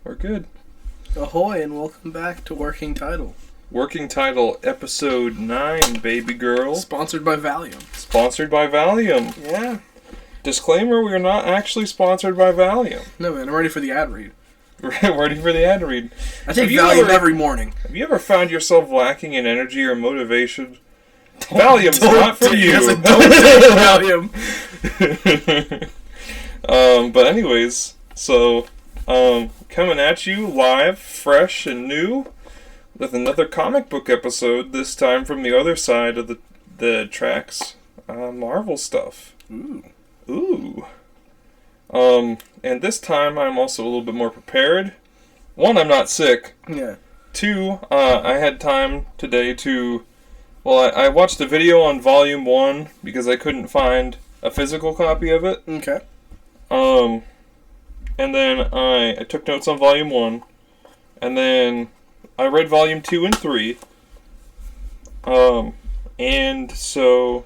We're good. Ahoy and welcome back to Working Title. Working Title, Episode 9, baby girl. Sponsored by Valium. Sponsored by Valium. Yeah. Disclaimer, we are not actually sponsored by Valium. No, man, I'm ready for the ad read. Ready for the ad read. I take Valium every morning. Have you ever found yourself lacking in energy or motivation? Valium's not for you. Don't take Valium. But anyways, so, coming at you live, fresh and new, with another comic book episode, this time from the other side of the tracks, Marvel stuff. Ooh. And this time I'm also a little bit more prepared. One, I'm not sick. Yeah. Two, I had time today to... Well, I watched a video on Volume 1 because I couldn't find a physical copy of it. Okay. And then I took notes on Volume 1. And then I read Volume 2 and 3. And so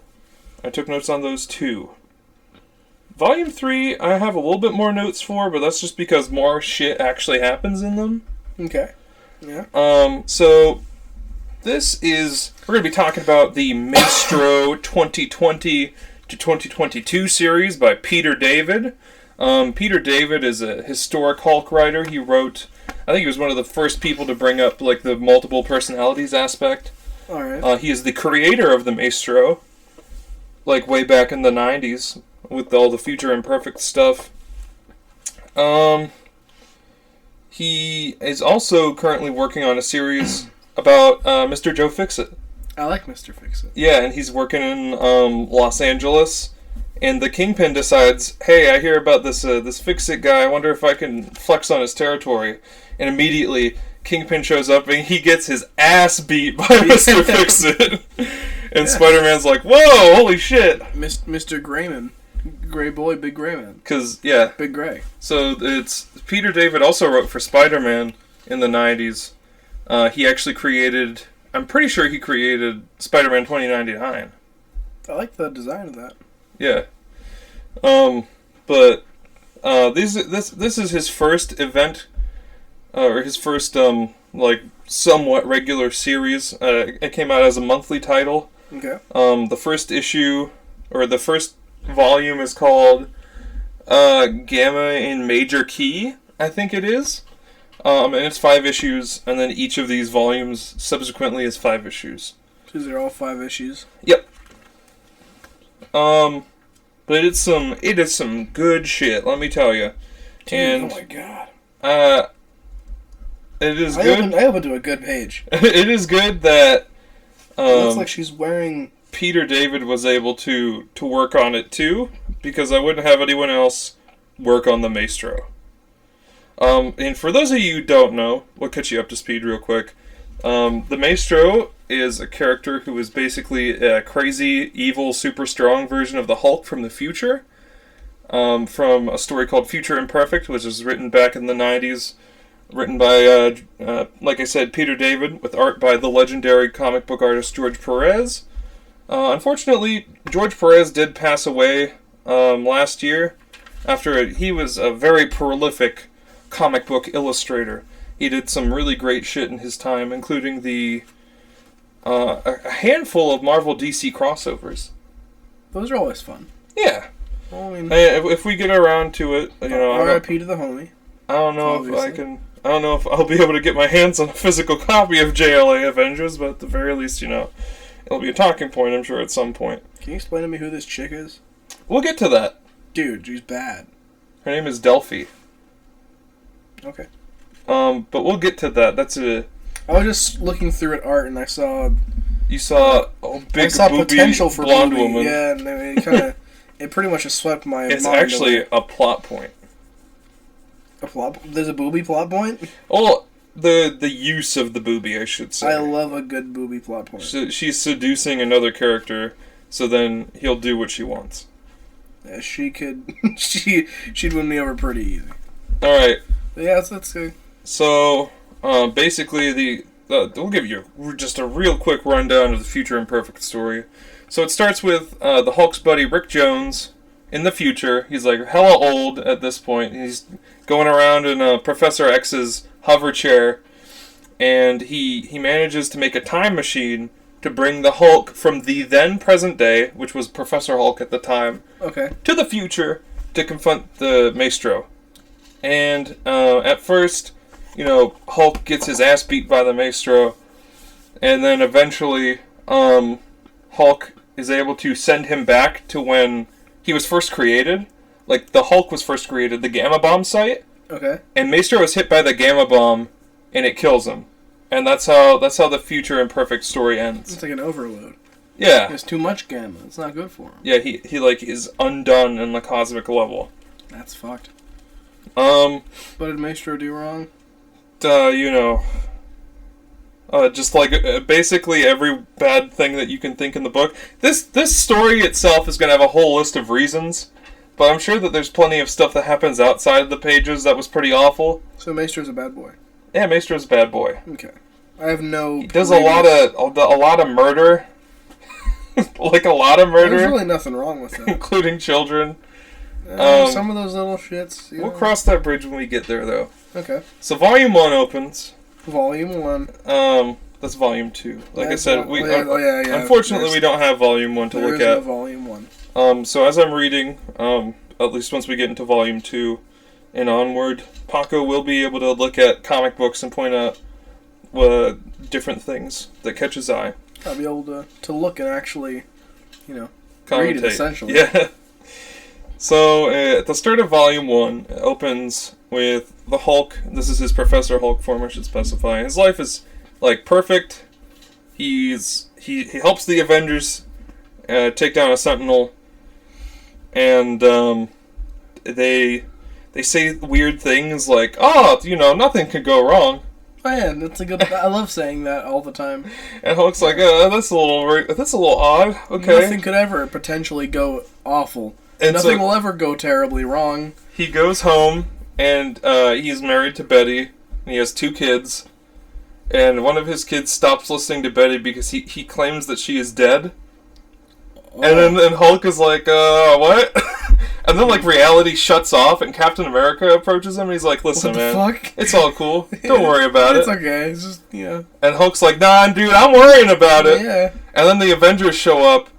I took notes on those too. Volume 3, I have a little bit more notes for, but that's just because more shit actually happens in them. Okay. Yeah. So this is... We're going to be talking about the Maestro 2020 to 2022 series by Peter David. Peter David is a historic Hulk writer. He wrote... I think he was one of the first people to bring up like the multiple personalities aspect. Alright. He is the creator of the Maestro. Like way back in the 90s. With all the Future Imperfect stuff. He is also currently working on a series about Mr. Joe Fixit. I like Mr. Fixit. Yeah, and he's working in Los Angeles. And the Kingpin decides, hey, I hear about this Fixit guy. I wonder if I can flex on his territory. And immediately, Kingpin shows up and he gets his ass beat by Mr. Fixit. And Spider-Man's like, whoa, holy shit. Mr. Grayman. Gray boy, big gray man. Because, yeah. Big gray. So it's... Peter David also wrote for Spider-Man in the 90s. He actually created... I'm pretty sure he created Spider-Man 2099. I like the design of that. Yeah. But this is his first event, or his first, like, somewhat regular series. It came out as a monthly title. Okay. The first issue, or the first volume is called Gamma in Major Key, I think it is. And it's 5 issues, and then each of these volumes subsequently is 5 issues. So these are all 5 issues? Yep. But it is some good shit, let me tell you. Dude, And oh my god. It is good. I opened to a good page. It is good that It looks like she's wearing... Peter David was able to work on it too, because I wouldn't have anyone else work on the Maestro. And for those of you who don't know, we'll catch you up to speed real quick. The Maestro is a character who is basically a crazy, evil, super strong version of the Hulk from the future. From a story called Future Imperfect, which was written back in the 90s. Written by, like I said, Peter David, with art by the legendary comic book artist George Perez. Unfortunately, George Perez did pass away last year. He was a very prolific comic book illustrator. He did some really great shit in his time, including a handful of Marvel DC crossovers. Those are always fun. Yeah. Well, I mean, if we get around to it, you know. R.I.P. to the homie. I don't know Obviously. if I can. I don't know if I'll be able to get my hands on a physical copy of JLA Avengers, but at the very least, you know, it'll be a talking point, I'm sure, at some point. Can you explain to me who this chick is? We'll get to that. Dude, she's bad. Her name is Delphi. Okay. But we'll get to that. That's a... I was just looking through at art and I saw... You saw a big, potential for blonde movie. woman. Yeah, and it kind of... it pretty much just swept my mind. It's actually a plot point. A plot... There's a booby plot point? Well, the use of the booby, I should say. I love a good booby plot point. She's seducing another character, so then he'll do what she wants. Yeah, she could... she'd win me over pretty easy. Alright. Yeah, let's go. So, basically, we'll give you just a real quick rundown of the Future Imperfect story. So it starts with the Hulk's buddy Rick Jones in the future. He's like hella old at this point. He's going around in Professor X's hover chair, and he manages to make a time machine to bring the Hulk from the then present day, which was Professor Hulk at the time, Okay. to the future to confront the Maestro. And at first, Hulk gets his ass beat by the Maestro, and then eventually Hulk is able to send him back to when he was first created. Like, the Hulk was first created, the Gamma Bomb site, Okay. and Maestro is hit by the Gamma Bomb, and it kills him. And that's how the Future Imperfect story ends. It's like an overload. Yeah. There's too much gamma. It's not good for him. Yeah, he is undone in the cosmic level. That's fucked. What did Maestro do wrong? Just like basically every bad thing that you can think in the book. This story itself is going to have a whole list of reasons, but I'm sure that there's plenty of stuff that happens outside of the pages that was pretty awful. So Maestro's a bad boy. Yeah, Maestro's a bad boy. Okay. I have no... He does a lot of murder. Like a lot of murder. There's really nothing wrong with that. Including children. Some of those little shits. We'll cross that bridge when we get there, though. Okay. So Volume 1 opens. Volume 1. That's Volume 2. Like I said, unfortunately we don't have Volume 1 to look There at. is no Volume 1. So as I'm reading, at least once we get into Volume 2 and onward, Paco will be able to look at comic books and point out different things that catch his eye. I'll be able to look and actually, read Commentate. it, essentially. Yeah. So, at the start of Volume 1, it opens with the Hulk. This is his Professor Hulk form, I should specify. His life is, perfect. He helps the Avengers take down a Sentinel. And, they say weird things like, nothing could go wrong. Oh yeah, that's a good... I love saying that all the time. And Hulk's like, that's a little odd. Okay. Nothing could ever potentially go awful. And nothing will ever go terribly wrong. He goes home, and he's married to Betty, and he has 2 kids. And one of his kids stops listening to Betty because he claims that she is dead. Oh. And then Hulk is like, what? And then, reality shuts off, and Captain America approaches him, and he's like, listen, man, fuck? It's all cool. Don't worry about it's it. It's okay. It's just, And Hulk's like, nah, dude, I'm worrying about it. Yeah. And then the Avengers show up,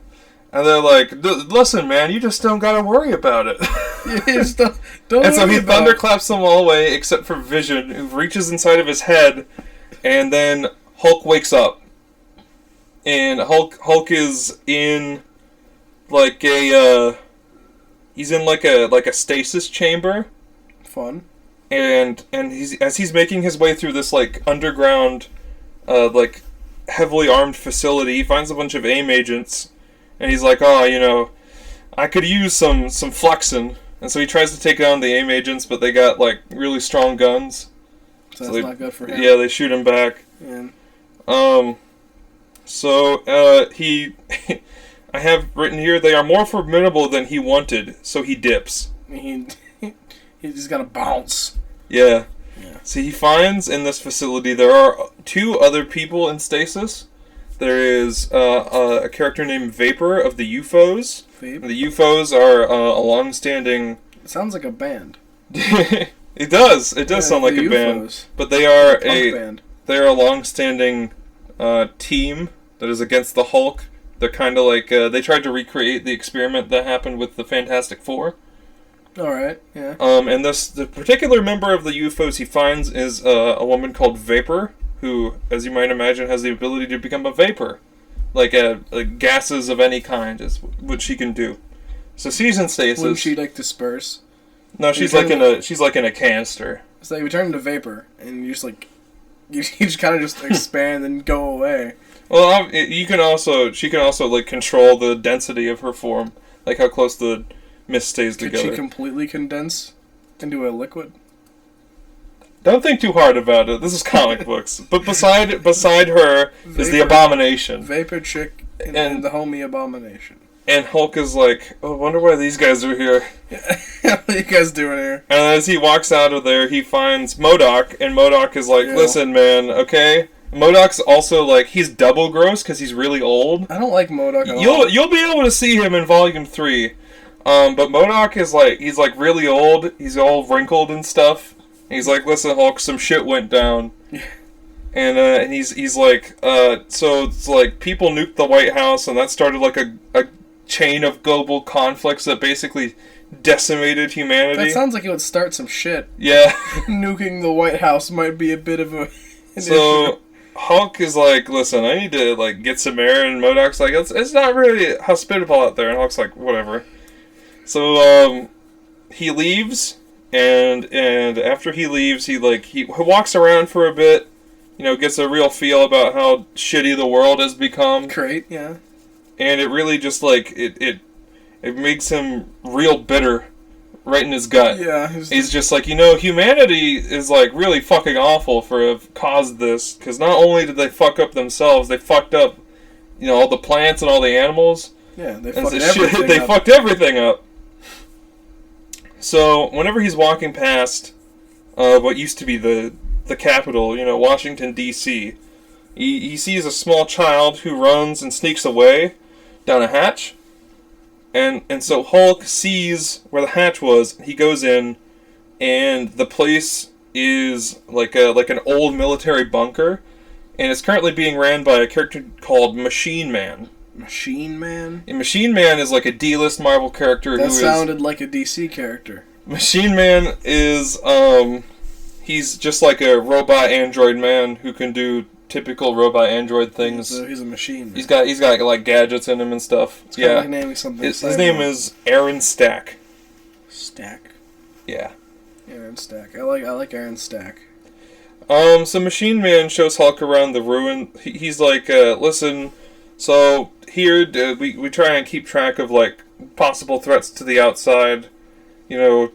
and they're like, listen, man, you just don't gotta worry about it. don't and so he thunderclaps them all away, except for Vision, who reaches inside of his head, and then Hulk wakes up. And Hulk is in, he's in a stasis chamber. Fun. And he's making his way through this underground heavily armed facility, he finds a bunch of AIM agents, and he's like, I could use some flexing. And so he tries to take down the AIM agents, but they got really strong guns. So that's not good for him. Yeah, they shoot him back. Yeah. He I have written here, they are more formidable than he wanted, so he dips. He's just gotta bounce. Yeah. Yeah. So he finds in this facility there are 2 other people in stasis. There is a character named Vapor of the UFOs. Vape? The UFOs are a long-standing... It sounds like a band. It does. It does sound like a UFOs. Band. But they are band. They are a long-standing team that is against the Hulk. They're kind of they tried to recreate the experiment that happened with the Fantastic Four. Alright, yeah. And the particular member of the UFOs he finds is a woman called Vapor, who, as you might imagine, has the ability to become a vapor. Gases of any kind is what she can do. So she's in stasis. Wouldn't she disperse? No, she's in a canister. It's like we turn into vapor, and you just you just kind of just expand and go away. Well, she can also control the density of her form, how close the mist stays together. Could she completely condense into a liquid? Don't think too hard about it. This is comic books. But beside her is the Abomination. Vapor Chick and the homie Abomination. And Hulk is like, I wonder why these guys are here. What are you guys doing here? And as he walks out of there, he finds MODOK, and MODOK is like, listen, man, okay? MODOK's also, he's double gross because he's really old. I don't like MODOK at all. You'll be able to see him in Volume 3. But MODOK is like, he's like really old. He's all wrinkled and stuff. And he's like, listen, Hulk, some shit went down. And he's like, so it's like people nuked the White House, and that started like a chain of global conflicts that basically decimated humanity. That sounds like it would start some shit. Yeah. Nuking the White House might be a bit of an So issue. Hulk is like, listen, I need to like get some air, and MODOK's like, it's not really hospitable out there, and Hulk's like, whatever. So he leaves, and after he leaves, he walks around for a bit, gets a real feel about how shitty the world has become. Great, yeah. And it really just like it makes him real bitter right in his gut. Yeah. He's just like, humanity is like really fucking awful for have caused this, because not only did they fuck up themselves, they fucked up all the plants and all the animals. Yeah, they And fucked everything up. They fucked everything up. So whenever he's walking past what used to be the capital, Washington D.C., he sees a small child who runs and sneaks away down a hatch. And so Hulk sees where the hatch was. He goes in, and the place is like an old military bunker, and it's currently being ran by a character called Machine Man. Machine Man? And Machine Man is like a D-list Marvel character. That sounded like a DC character. Machine Man is he's just like a robot android man who can do typical robot android things. He's a machine man. He's got like gadgets in him and stuff. It's kind of like naming something. His name is Aaron Stack. Stack. Yeah. Aaron Stack. I like Aaron Stack. So Machine Man shows Hulk around the ruin. He's like, listen, so here we try and keep track of like possible threats to the outside,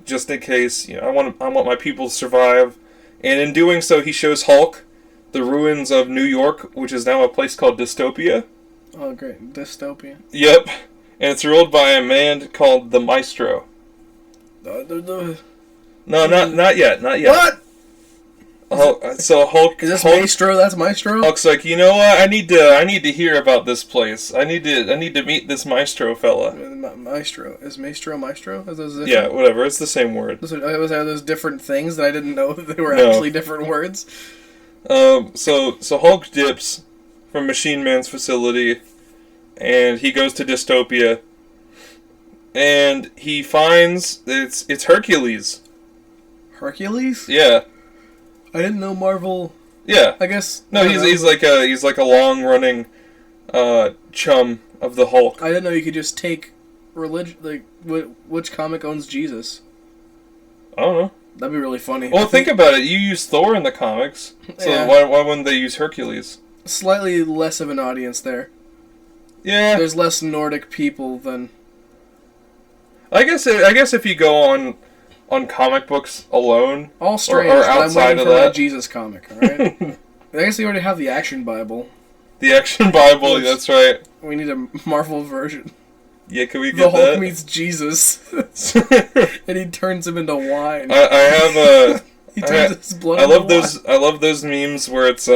just in case. I want my people to survive, and in doing so, he shows Hulk the ruins of New York, which is now a place called Dystopia. Oh, great. Dystopia. Yep. And it's ruled by a man called the Maestro. No, not yet. What? So Hulk... Is this Maestro? That's Maestro? Hulk's like, you know what? I need to hear about this place. I need to meet this Maestro fella. Maestro. Is Maestro Maestro? Is those yeah, whatever. It's the same word. Are those different things that I didn't know that they were No. actually different words? So Hulk dips from Machine Man's facility, and he goes to Dystopia, and he finds it's Hercules. Hercules? Yeah. I didn't know Marvel. Yeah. I guess. No, he's like a long running chum of the Hulk. I didn't know you could just take religion. Like, which comic owns Jesus? I don't know. That'd be really funny. Well, think about it. You use Thor in the comics, so Yeah. why wouldn't they use Hercules? Slightly less of an audience there. Yeah. There's less Nordic people than. I guess if you go on comic books alone, All strange, or but I'm outside waiting of for my that. Jesus comic, alright? I guess they already have the Action Bible. The Action Bible, that's right. We need a Marvel version. Yeah, can we The get Hulk that? meets Jesus. And he turns him into wine. I have a. He turns his blood I into love those. I love those memes where it's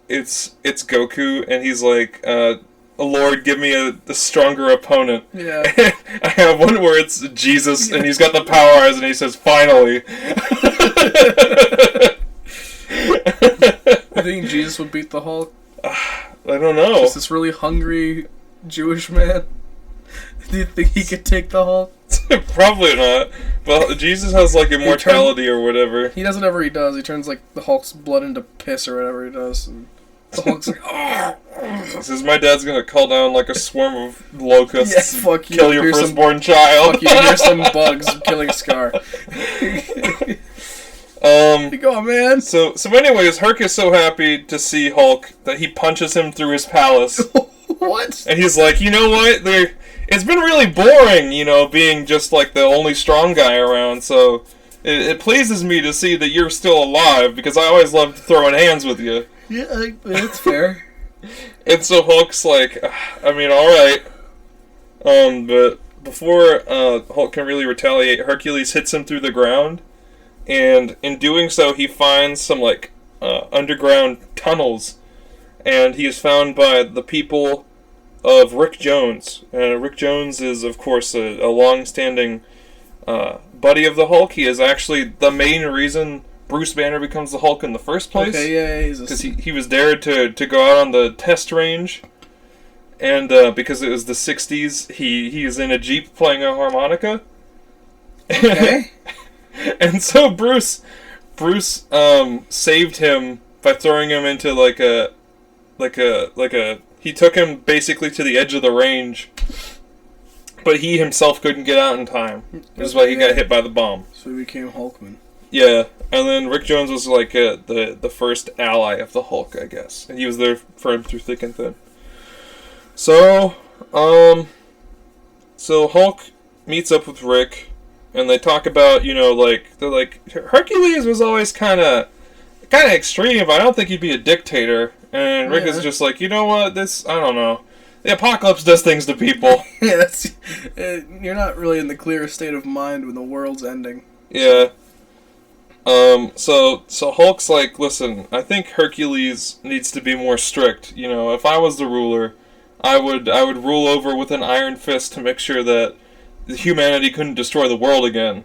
Goku and he's like, Lord, give me a stronger opponent. wine. Yeah. I have one where it's Jesus and he's got the power eyes and he says, finally. You think Jesus would beat the Hulk? I don't know. Just this really hungry Jewish man? Do you think he could take the Hulk? Probably not. But Jesus has like immortality or whatever. He does whatever he does. He turns like the Hulk's blood into piss or whatever he does. And the Hulk's like, oh. Says my dad's gonna call down like a swarm of locusts Yeah, fuck and you. kill your Here's firstborn child. Fuck you, here's some bugs killing Scar. Go on, man. So anyways, Herc is so happy to see Hulk that he punches him through his palace. What? And he's like, you know what? It's been really boring, being just like the only strong guy around, so it pleases me to see that you're still alive, because I always loved throwing hands with you. Yeah, that's fair. And so Hulk's like, I mean, alright. But before Hulk can really retaliate, Hercules hits him through the ground, and in doing so, he finds some, underground tunnels, and he is found by the people of Rick Jones. Rick Jones is, of course, a long-standing buddy of the Hulk. He is actually the main reason Bruce Banner becomes the Hulk in the first place. Okay, yeah, because he was dared to go out on the test range, and because it was the '60s, he's in a Jeep playing a harmonica. Okay. And so Bruce saved him by throwing him into like a he took him basically to the edge of the range, but he himself couldn't get out in time. That's why he got hit by the bomb. So he became Hulkman. Yeah, and then Rick Jones was like the first ally of the Hulk, I guess, and he was there for him through thick and thin. So Hulk meets up with Rick, and they talk about, they're like, Hercules was always kind of extreme, but I don't think he'd be a dictator. And Rick is just like, you know what, I don't know. The apocalypse does things to people. Yeah, you're not really in the clearest state of mind when the world's ending. Yeah. So Hulk's like, listen, I think Hercules needs to be more strict. If I was the ruler, I would rule over with an iron fist to make sure that humanity couldn't destroy the world again.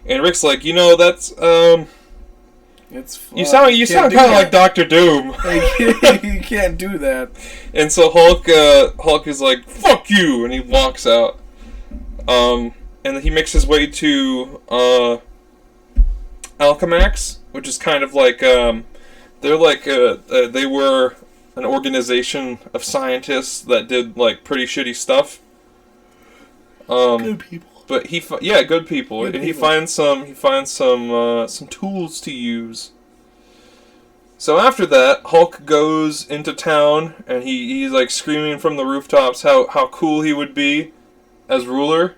And Rick's like, that's, you sound kind of like Dr. Doom. You can't do that. And so Hulk is like, fuck you, and he walks out. And he makes his way to Alchemax, which is kind of like they're like they were an organization of scientists that did like pretty shitty stuff. Good people. But good people, and he finds some tools to use. So after that, Hulk goes into town, and he's like screaming from the rooftops how cool he would be as ruler.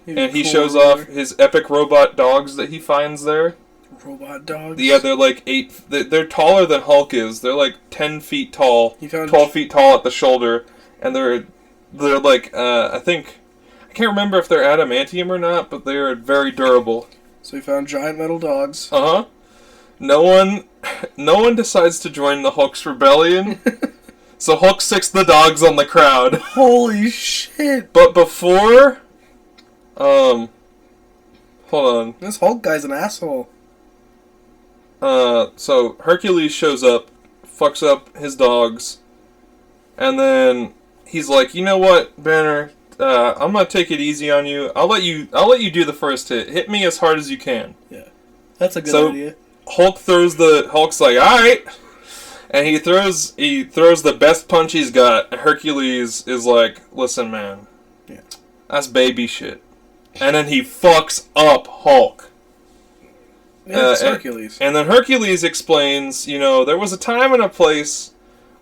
And he shows off his epic robot dogs that he finds there. Robot dogs? Yeah, they're like they're taller than Hulk is. They're like 10 feet tall, 12 feet tall at the shoulder, and they're like I can't remember if they're adamantium or not, but they're very durable. So he found giant metal dogs. Uh-huh. No one decides to join the Hulk's rebellion. So Hulk sicks the dogs on the crowd. Holy shit. But before hold on. This Hulk guy's an asshole. So Hercules shows up, fucks up his dogs, and then he's like, you know what, Banner? I'm gonna take it easy on you. I'll let you do the first hit. Hit me as hard as you can. Yeah, that's a good idea. Hulk's like, all right, and he throws the best punch he's got. Hercules is like, listen, man, that's baby shit, and then he fucks up Hulk. Yeah, it's Hercules. And then Hercules explains, there was a time and a place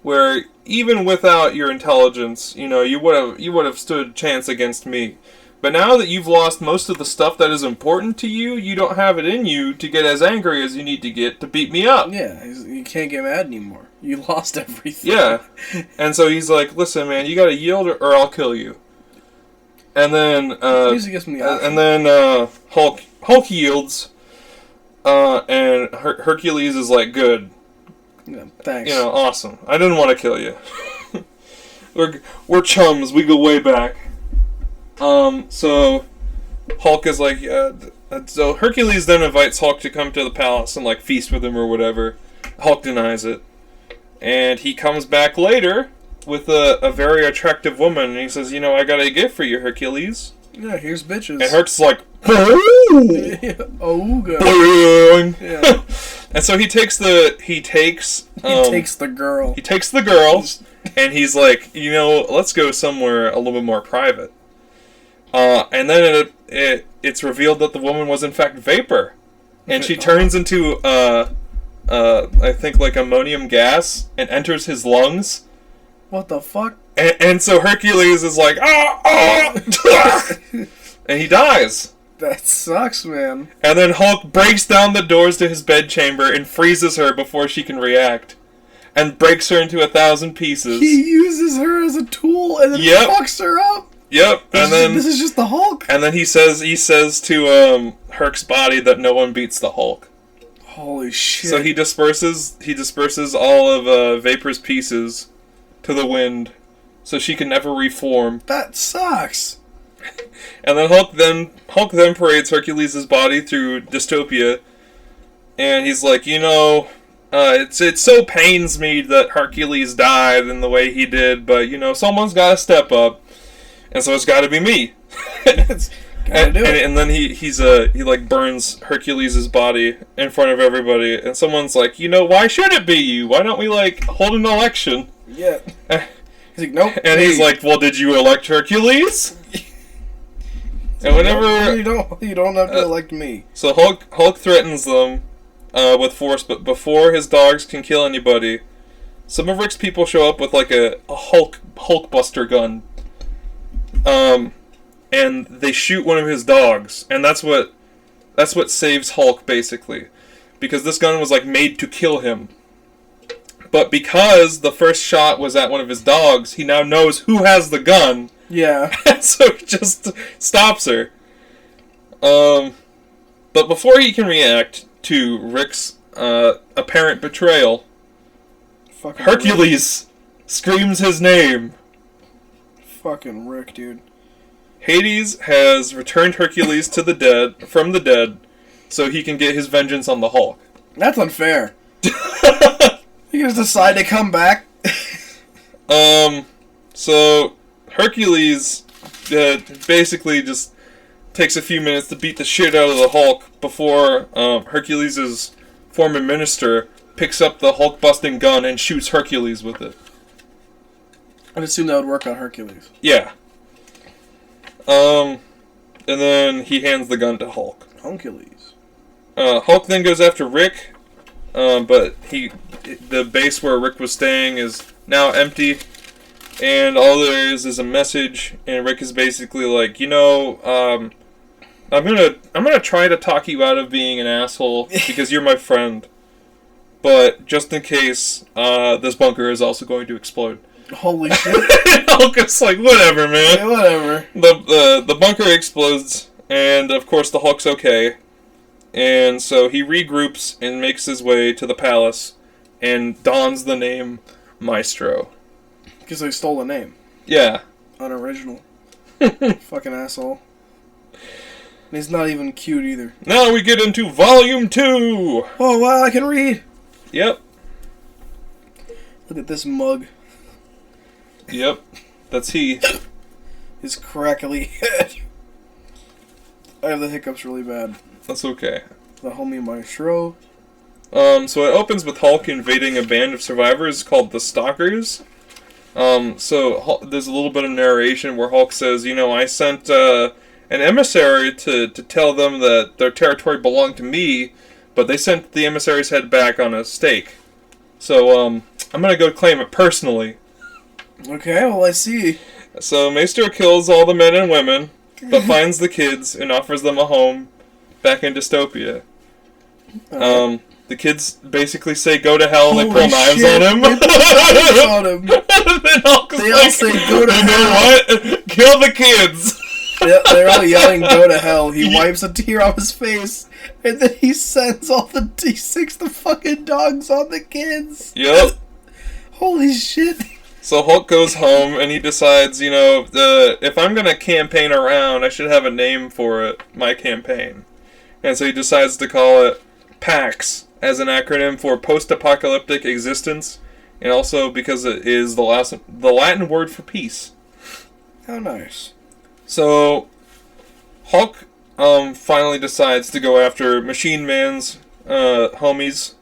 where even without your intelligence, you would have stood a chance against me. But now that you've lost most of the stuff that is important to you, you don't have it in you to get as angry as you need to get to beat me up. Yeah, you can't get mad anymore. You lost everything. Yeah. And so he's like, listen, man, you gotta yield or I'll kill you. And then usually gives me the option. And then Hulk yields, and Hercules is like, good. Yeah, thanks. Awesome. I didn't want to kill you. We're chums. We go way back. So Hulk is like, yeah. So Hercules then invites Hulk to come to the palace and like feast with him or whatever. Hulk denies it, and he comes back later with a very attractive woman, and he says, I got a gift for you, Hercules. Yeah, here's bitches. And Herc's like, oh, oh god. Yeah. And so he takes the girl. He takes the girl, and he's like, let's go somewhere a little bit more private. And then it's revealed that the woman was in fact vapor, and she turns into I think like ammonium gas and enters his lungs. What the fuck? And so Hercules is like, and he dies. That sucks, man. And then Hulk breaks down the doors to his bedchamber and freezes her before she can react, and breaks her into 1,000 pieces. He uses her as a tool and then fucks her up. Yep. This is just the Hulk. And then he says to Herc's body that no one beats the Hulk. Holy shit. So he disperses all of Vapor's pieces to the wind, so she can never reform. That sucks. And then Hulk then parades Hercules' body through dystopia, and he's like, it so pains me that Hercules died in the way he did, but someone's got to step up, and so it's got to be me. And then he like burns Hercules' body in front of everybody, and someone's like, why should it be you? Why don't we like hold an election? Yeah. He's like, nope. And he's like, well, did you elect Hercules? And whenever you don't have to elect me. So Hulk threatens them with force, but before his dogs can kill anybody, some of Rick's people show up with like a Hulkbuster gun. And they shoot one of his dogs, and that's what saves Hulk basically, because this gun was like made to kill him. But because the first shot was at one of his dogs, he now knows who has the gun. Yeah. So he just stops her. But before he can react to Rick's apparent betrayal, Fucking Hercules screams his name. Fucking Rick, dude. Hades has returned Hercules from the dead, so he can get his vengeance on the Hulk. That's unfair. You just decide to come back. So Hercules basically just takes a few minutes to beat the shit out of the Hulk before Hercules' former minister picks up the Hulk-busting gun and shoots Hercules with it. I'd assume that would work on Hercules. Yeah. And then he hands the gun to Hulk. Hercules. Hulk then goes after Rick, but the base where Rick was staying is now empty, and all there is a message, and Rick is basically like, I'm gonna try to talk you out of being an asshole because you're my friend, but just in case, this bunker is also going to explode. Holy shit. Hulk is like, whatever, man. Yeah, whatever. The bunker explodes, and of course the Hulk's okay. And so he regroups and makes his way to the palace and dons the name Maestro. Because they stole a name. Yeah. Unoriginal. Fucking asshole. And he's not even cute either. Now we get into Volume 2! Oh, wow, I can read! Yep. Look at this mug. Yep. That's he. His crackly head. I have the hiccups really bad. That's okay. The homie Maestro. So it opens with Hulk invading a band of survivors called the Stalkers. So there's a little bit of narration where Hulk says, I sent an emissary to tell them that their territory belonged to me, but they sent the emissary's head back on a stake. So I'm gonna go claim it personally. Okay, well, I see. So Maestro kills all the men and women, but finds the kids and offers them a home back in dystopia. The kids basically say go to hell, and they pull knives on him. They pull knives on him. They all say go to hell. You know what? Kill the kids. Yeah, they're all yelling go to hell. He wipes a tear off his face, and then he sends he sicks the fucking dogs on the kids. Yep. Holy shit. So Hulk goes home, and he decides, if I'm going to campaign around, I should have a name for it, my campaign. And so he decides to call it PAX, as an acronym for Post-Apocalyptic Existence, and also because it is the Latin word for peace. How nice. So Hulk finally decides to go after Machine Man's homies,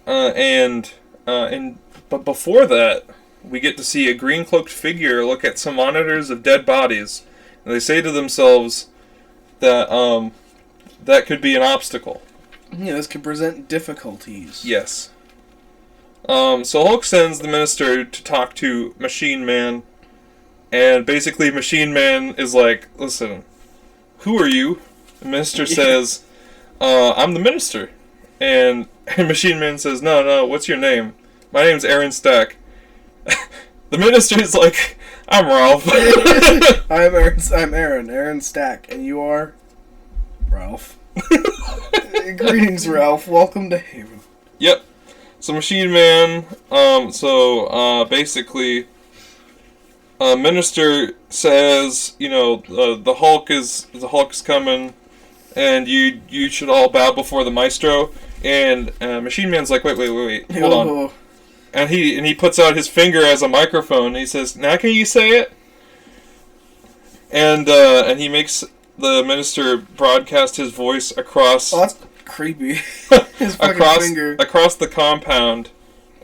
but before that, we get to see a green-cloaked figure look at some monitors of dead bodies, and they say to themselves that that could be an obstacle. Yeah, this could present difficulties. Yes. So Hulk sends the minister to talk to Machine Man, and basically Machine Man is like, listen, who are you? The minister says, I'm the minister. And Machine Man says, no, what's your name? My name's Aaron Stack. The minister is like, I'm Ralph. I'm Aaron Stack, and you are Ralph. Greetings, Ralph. Welcome to Haven. Yep. So Machine Man, basically, Minister says, the Hulk is coming, and you should all bow before the Maestro. And Machine Man's like, wait, hold on. And he puts out his finger as a microphone. And he says, "Now can you say it?" And he makes the Minister broadcast his voice across. Oh, that's creepy. His fucking finger across the compound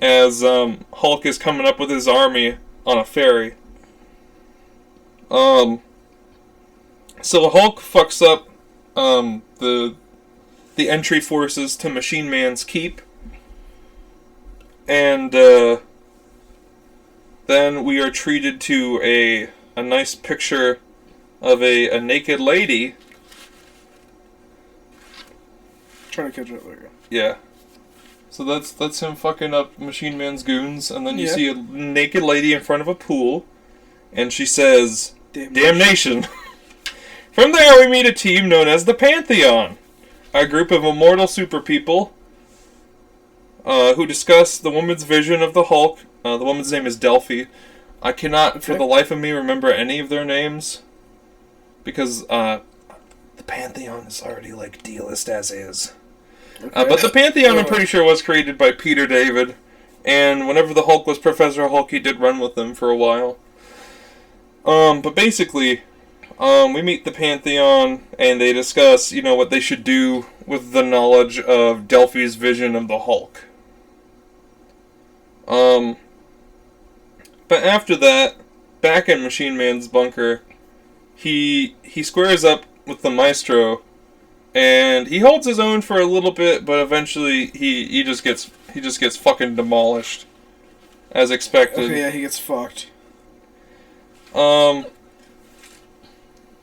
as Hulk is coming up with his army on a ferry. So Hulk fucks up the entry forces to Machine Man's keep, and then we are treated to a nice picture of a naked lady. Trying to catch up there. Yeah. So that's him fucking up Machine Man's goons, and then you see a naked lady in front of a pool, and she says, "Damnation." From there, we meet a team known as the Pantheon, a group of immortal super people who discuss the woman's vision of the Hulk. The woman's name is Delphi. I cannot, for the life of me, remember any of their names, because the Pantheon is already, D-list as is. Okay. But the Pantheon, I'm pretty sure, was created by Peter David, and whenever the Hulk was Professor Hulk, he did run with them for a while. But basically, we meet the Pantheon, and they discuss, what they should do with the knowledge of Delphi's vision of the Hulk. But after that, back in Machine Man's bunker, he squares up with the Maestro, and he holds his own for a little bit, but eventually he just gets fucking demolished, as expected. Okay, yeah, he gets fucked. Oh,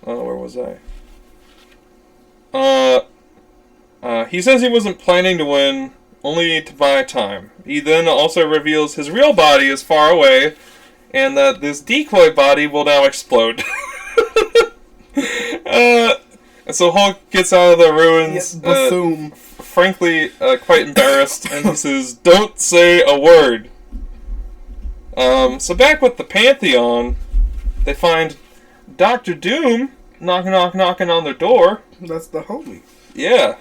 where was I? He says he wasn't planning to win, only to buy time. He then also reveals his real body is far away, and that this decoy body will now explode. And so Hulk gets out of the ruins, frankly, quite embarrassed, and he says, "Don't say a word." So back with the Pantheon, they find Dr. Doom knocking on their door. That's the homie. Yeah.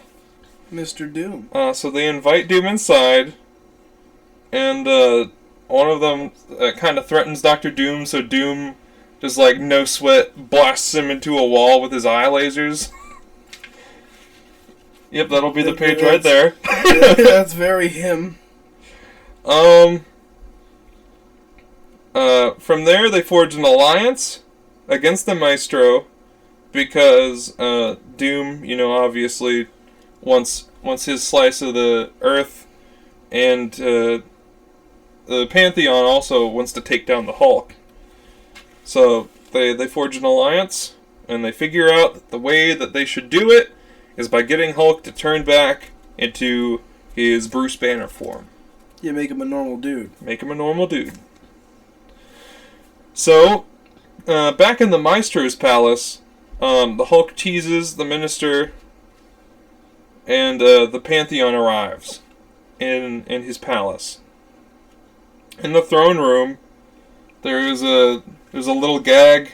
Mr. Doom. So they invite Doom inside, and one of them kind of threatens Dr. Doom, so Doom just no sweat blasts him into a wall with his eye lasers. Yep, that'll be the page right there. That's very him. From there, they forge an alliance against the Maestro, because Doom, obviously wants his slice of the Earth, and the Pantheon also wants to take down the Hulk. So they forge an alliance, and they figure out that the way that they should do it is by getting Hulk to turn back into his Bruce Banner form. Yeah, make him a normal dude. So, back in the Maestro's palace, the Hulk teases the Minister, and the Pantheon arrives in his palace. In the throne room, there's a little gag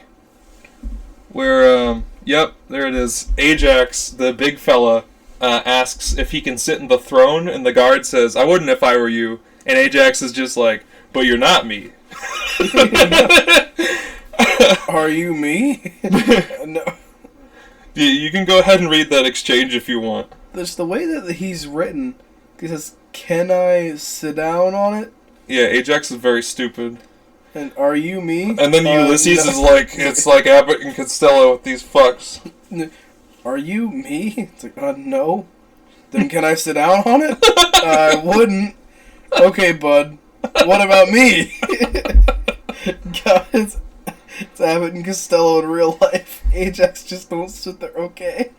where, there it is. Ajax, the big fella, asks if he can sit in the throne, and the guard says, "I wouldn't if I were you." And Ajax is just like, "But you're not me." Are you me? No. You can go ahead and read that exchange if you want. There's the way that he's written. He says, "Can I sit down on it?" Yeah, Ajax is very stupid. And are you me? And then Ulysses is like, it's like Abbott and Costello with these fucks. Are you me? It's like, no. Then can I sit down on it? I wouldn't. Okay, bud. What about me? God, it's Abbott and Costello in real life. Ajax just don't sit there, okay?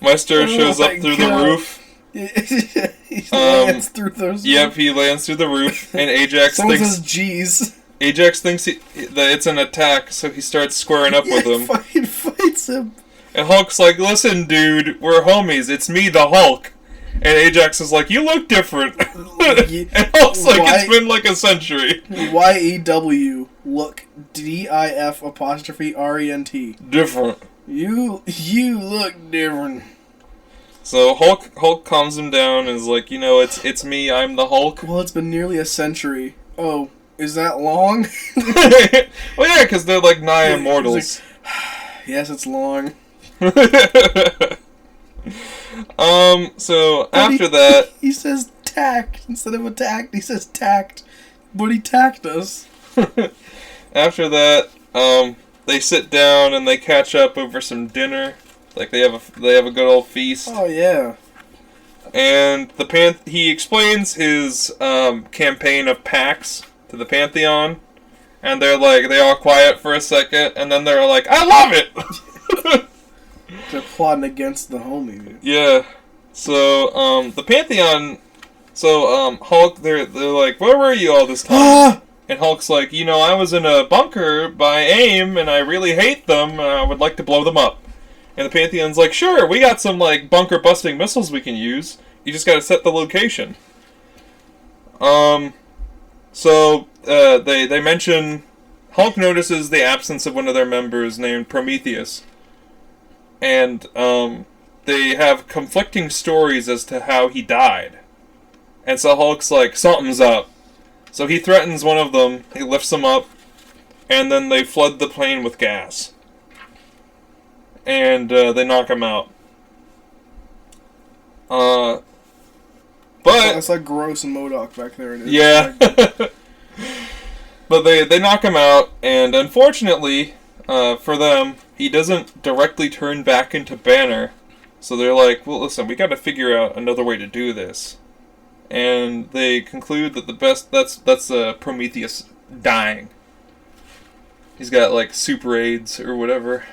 Maestro shows up through the roof. He lands through those. Yep, he lands through the roof, and Ajax says, "Jeez." Ajax thinks that it's an attack, so he starts squaring up with him. Fucking fights him. And Hulk's like, "Listen, dude, we're homies. It's me, the Hulk." And Ajax is like, you look different. And Hulk's like, it's been like a century. YEW, look, DIF''RENT. Different. You look different. So Hulk calms him down and is like, it's me, I'm the Hulk. Well, it's been nearly a century. Oh, is that long? Well, yeah, because they're like nigh immortals. Yes, it's long. So after that... He says tact instead of attacked. He says tact. But he tacked us. After that, they sit down and they catch up over some dinner. Like, they have a good old feast. Oh, yeah. And he explains his campaign of packs to the Pantheon. And they all quiet for a second, and then they're like, I love it! They're plotting against the homie. Yeah. So, the Pantheon... So, Hulk, they're like, where were you all this time? And Hulk's like, I was in a bunker by AIM, and I really hate them, and I would like to blow them up. And the Pantheon's like, sure, we got some, bunker-busting missiles we can use. You just gotta set the location. So, they mention... Hulk notices the absence of one of their members named Prometheus. And, they have conflicting stories as to how he died. And so Hulk's like, something's up. So he threatens one of them, he lifts him up, and then they flood the plane with gas. And they knock him out. But... That's like Gross and MODOK back there. Yeah. But they knock him out, and unfortunately, for them, he doesn't directly turn back into Banner. So they're like, well, listen, we gotta figure out another way to do this. And they conclude that that's Prometheus dying. He's got, super AIDS or whatever.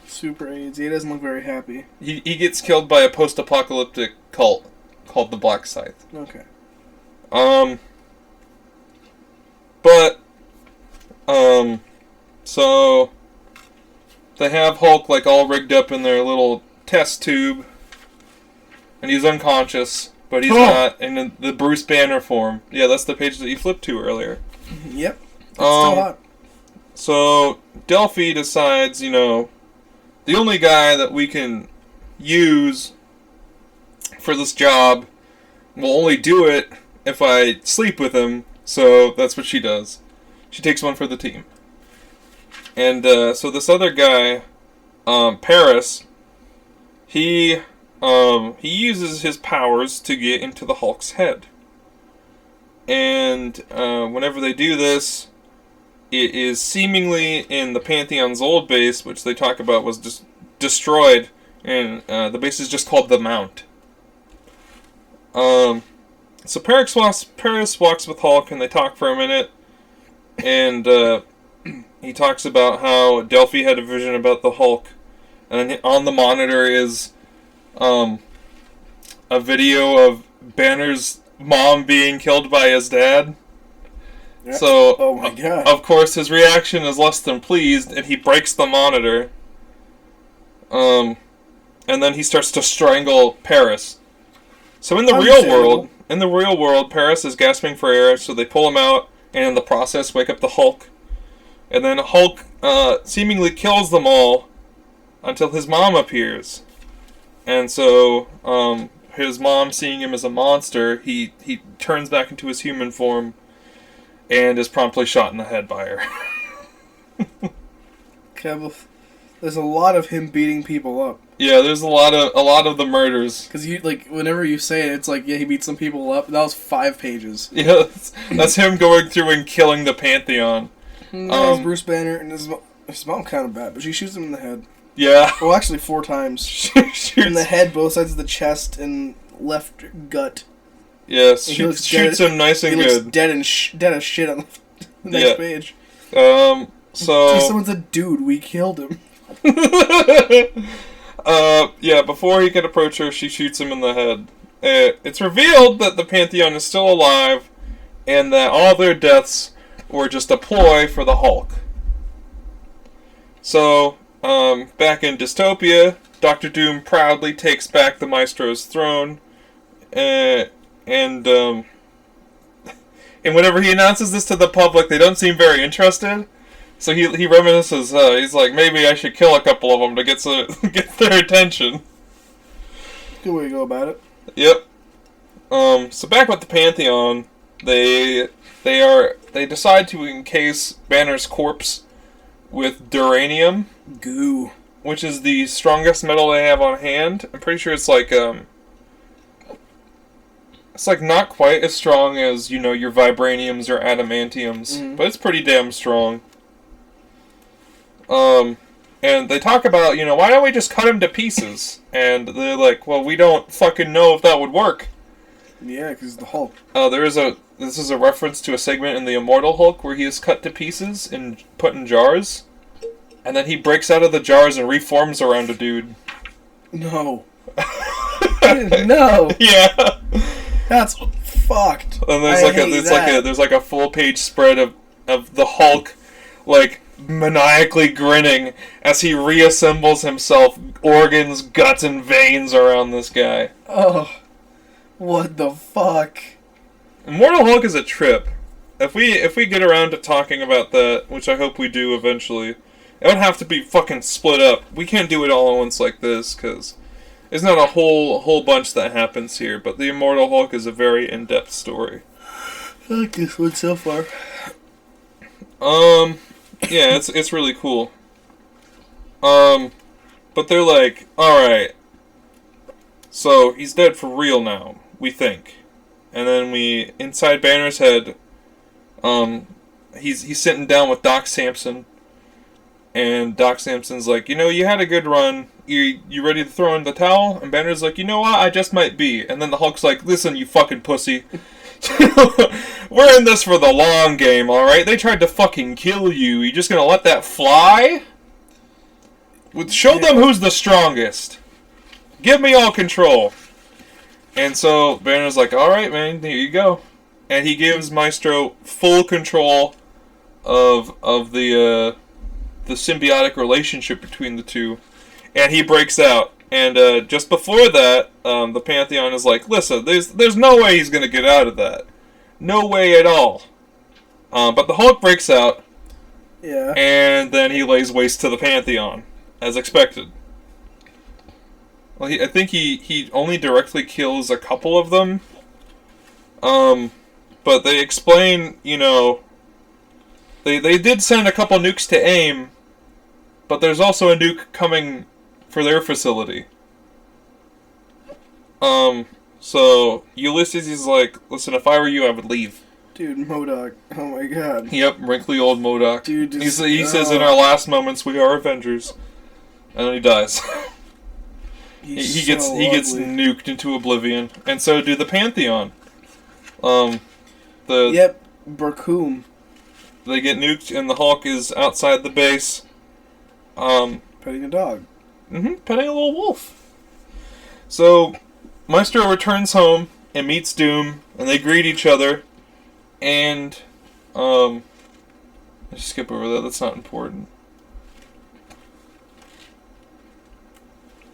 Super AIDS. He doesn't look very happy. He gets killed by a post-apocalyptic cult called the Black Scythe. Okay. So they have Hulk all rigged up in their little test tube, and he's unconscious, but he's not in the Bruce Banner form. Yeah, that's the page that you flipped to earlier. Yep. It's still hot. So Delphi decides, the only guy that we can use for this job will only do it if I sleep with him, so that's what she does. She takes one for the team. And so this other guy, Paris, he uses his powers to get into the Hulk's head. And whenever they do this, it is seemingly in the Pantheon's old base, which they talk about was just destroyed, and the base is just called the Mount. So Paris walks with Hulk, and they talk for a minute, and he talks about how Delphi had a vision about the Hulk, and on the monitor is a video of Banner's mom being killed by his dad. Yep. So, oh my God. Of course, his reaction is less than pleased, and he breaks the monitor. And then he starts to strangle Paris. So in the real world, Paris is gasping for air, so they pull him out, and in the process wake up the Hulk. And then Hulk seemingly kills them all until his mom appears. And so, his mom, seeing him as a monster, he turns back into his human form and is promptly shot in the head by her. Okay, there's a lot of him beating people up. Yeah, there's a lot of the murders. Because whenever you say it, it's like, yeah, he beat some people up. That was 5 pages. Yeah, that's him going through and killing the Pantheon. There's Bruce Banner, and his mom kind of bad, but she shoots him in the head. Yeah. Well, actually 4 times. In the head, both sides of the chest, and left gut. Yeah, shoots him nice and good. He looks dead as shit on the next page. So someone said, dude, we killed him. Before he can approach her, she shoots him in the head. It's revealed that the Pantheon is still alive, and that all their deaths were just a ploy for the Hulk. So, back in Dystopia, Dr. Doom proudly takes back the Maestro's throne, and whenever he announces this to the public, they don't seem very interested. So he reminisces. He's like, maybe I should kill a couple of them to get their attention. Good way to go about it. Yep. So back with the Pantheon, they decide to encase Banner's corpse with duranium, Goo. which is the strongest metal they have on hand. I'm pretty sure it's like not quite as strong as, you know, your vibraniums or adamantiums, but it's pretty damn strong. And they talk about, you know, why don't we just cut him to pieces? And they're like, well, we don't fucking know if that would work. Yeah, because the Hulk. This is a reference to a segment in the Immortal Hulk where he is cut to pieces and put in jars. And then he breaks out of the jars and reforms around a dude. No. No. Yeah. That's fucked. And there's like a full page spread of the Hulk, like, maniacally grinning as he reassembles himself, organs, guts, and veins around this guy. Oh, what the fuck? Immortal Hulk is a trip. If we get around to talking about that, which I hope we do eventually, it would have to be fucking split up. We can't do it all at once like this, because there's not a whole bunch that happens here, but the Immortal Hulk is a very in-depth story. I like this one so far. Yeah, it's really cool. But they're like, alright, so he's dead for real now, we think. And then inside Banner's head, he's sitting down with Doc Samson, and Doc Samson's like, you know, you had a good run, you ready to throw in the towel? And Banner's like, you know what, I just might be. And then the Hulk's like, listen, you fucking pussy. We're in this for the long game, alright? They tried to fucking kill you. You just gonna let that fly? Show them who's the strongest. Give me all control. And so Banner's like, alright, man, here you go. And he gives Maestro full control of the symbiotic relationship between the two. And he breaks out. And just before that, the Pantheon is like, listen, there's no way he's going to get out of that. No way at all. But the Hulk breaks out. Yeah. And then he lays waste to the Pantheon, as expected. Well, I think he only directly kills a couple of them. But they explain, you know, they did send a couple nukes to AIM, but there's also a nuke coming for their facility. So Ulysses is like, listen, if I were you, I would leave. Dude, MODOK. Oh my god. Yep, wrinkly old MODOK. Dude, he says in our last moments, we are Avengers. And then he dies. he gets nuked into oblivion. And so do the Pantheon. Yep, Barcoom. They get nuked and the Hulk is outside the base. Petting a dog. Petting a little wolf. So Maestro returns home and meets Doom, and they greet each other. And let's skip over that. That's not important.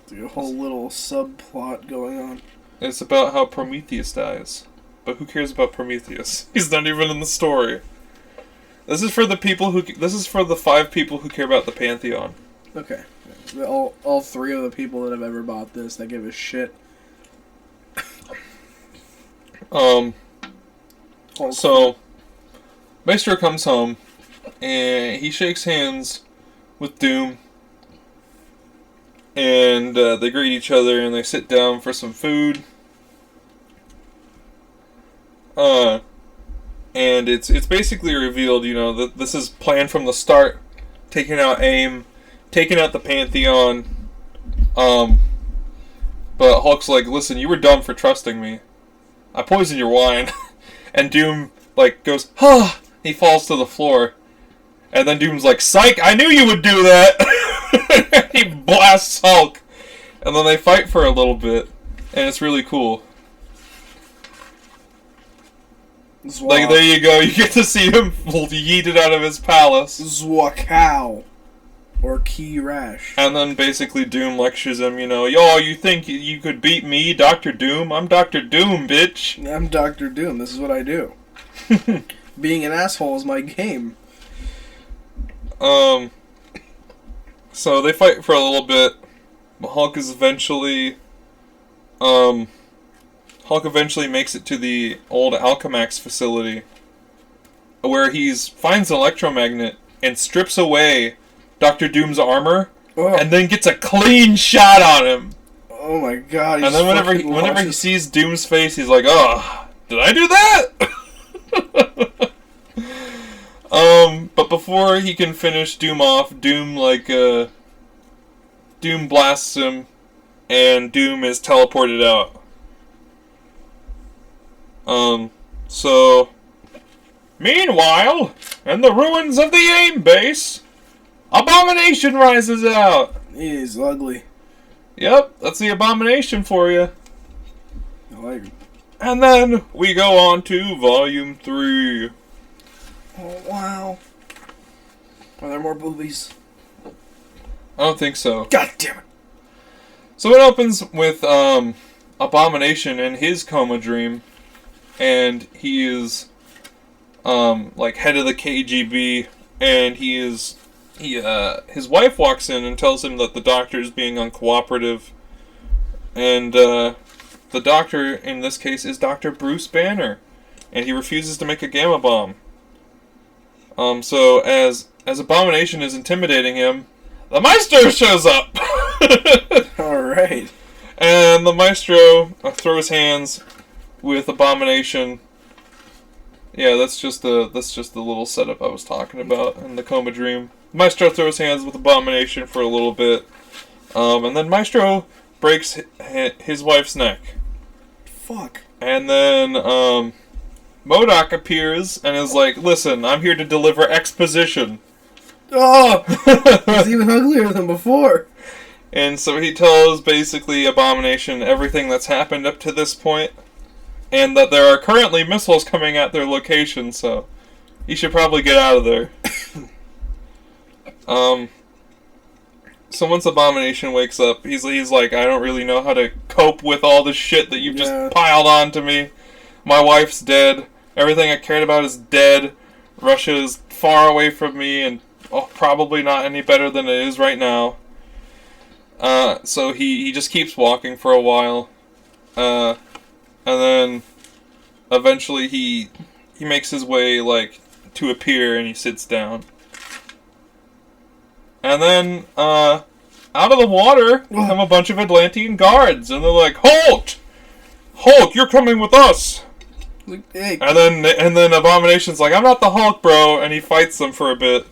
There's a whole little subplot going on. It's about how Prometheus dies, but who cares about Prometheus? He's not even in the story. This is for the people who. This is for the 5 people who care about the Pantheon. Okay. All 3 of the people that have ever bought this that give a shit. So Maestro comes home and he shakes hands with Doom, and they greet each other and they sit down for some food. And it's basically revealed, you know, that this is planned from the start, taking out AIM, taking out the Pantheon. But Hulk's like, listen, you were dumb for trusting me. I poisoned your wine. And Doom, like, goes, huh! He falls to the floor. And then Doom's like, psych, I knew you would do that! He blasts Hulk. And then they fight for a little bit. And it's really cool. Zwak. Like, there you go. You get to see him yeeted out of his palace. Zwakow. Or Key Rash. And then basically Doom lectures him, yo, you think you could beat me, Dr. Doom? I'm Dr. Doom, bitch. I'm Dr. Doom. This is what I do. Being an asshole is my game. So they fight for a little bit. Hulk eventually makes it to the old Alchemax facility, where he finds an electromagnet and strips away Dr. Doom's armor, and then gets a clean shot on him. Oh my god! And then whenever he sees Doom's face, he's like, "Oh, did I do that?" But before he can finish Doom off, Doom blasts him, and Doom is teleported out. So, meanwhile, in the ruins of the AIM base, Abomination rises out. He is ugly. Yep, that's the Abomination for you. I like him. And then we go on to Volume 3. Oh, wow. Are there more boobies? I don't think so. God damn it. So it opens with Abomination in his coma dream, and he is head of the KGB, and his wife walks in and tells him that the doctor is being uncooperative, and the doctor in this case is Dr. Bruce Banner, and he refuses to make a gamma bomb. So as Abomination is intimidating him, the Maestro shows up. Alright. And the Maestro throws hands with Abomination. Yeah, that's just the little setup I was talking about in the coma dream. Maestro throws hands with Abomination for a little bit, and then Maestro breaks his wife's neck. Fuck. And then MODOK appears and is like, "Listen, I'm here to deliver exposition." Oh! He's even uglier than before. And so he tells basically Abomination everything that's happened up to this point, and that there are currently missiles coming at their location, so he should probably get out of there. So once Abomination wakes up, he's like, "I don't really know how to cope with all this shit that you've just piled on to me. My wife's dead. Everything I cared about is dead. Russia is far away from me, and probably not any better than it is right now." So he just keeps walking for a while, and then eventually he makes his way to a pier, and he sits down. And then out of the water come a bunch of Atlantean guards, and they're like, "Halt! Hulk, you're coming with us!" Hey. And then Abomination's like, "I'm not the Hulk, bro," and he fights them for a bit.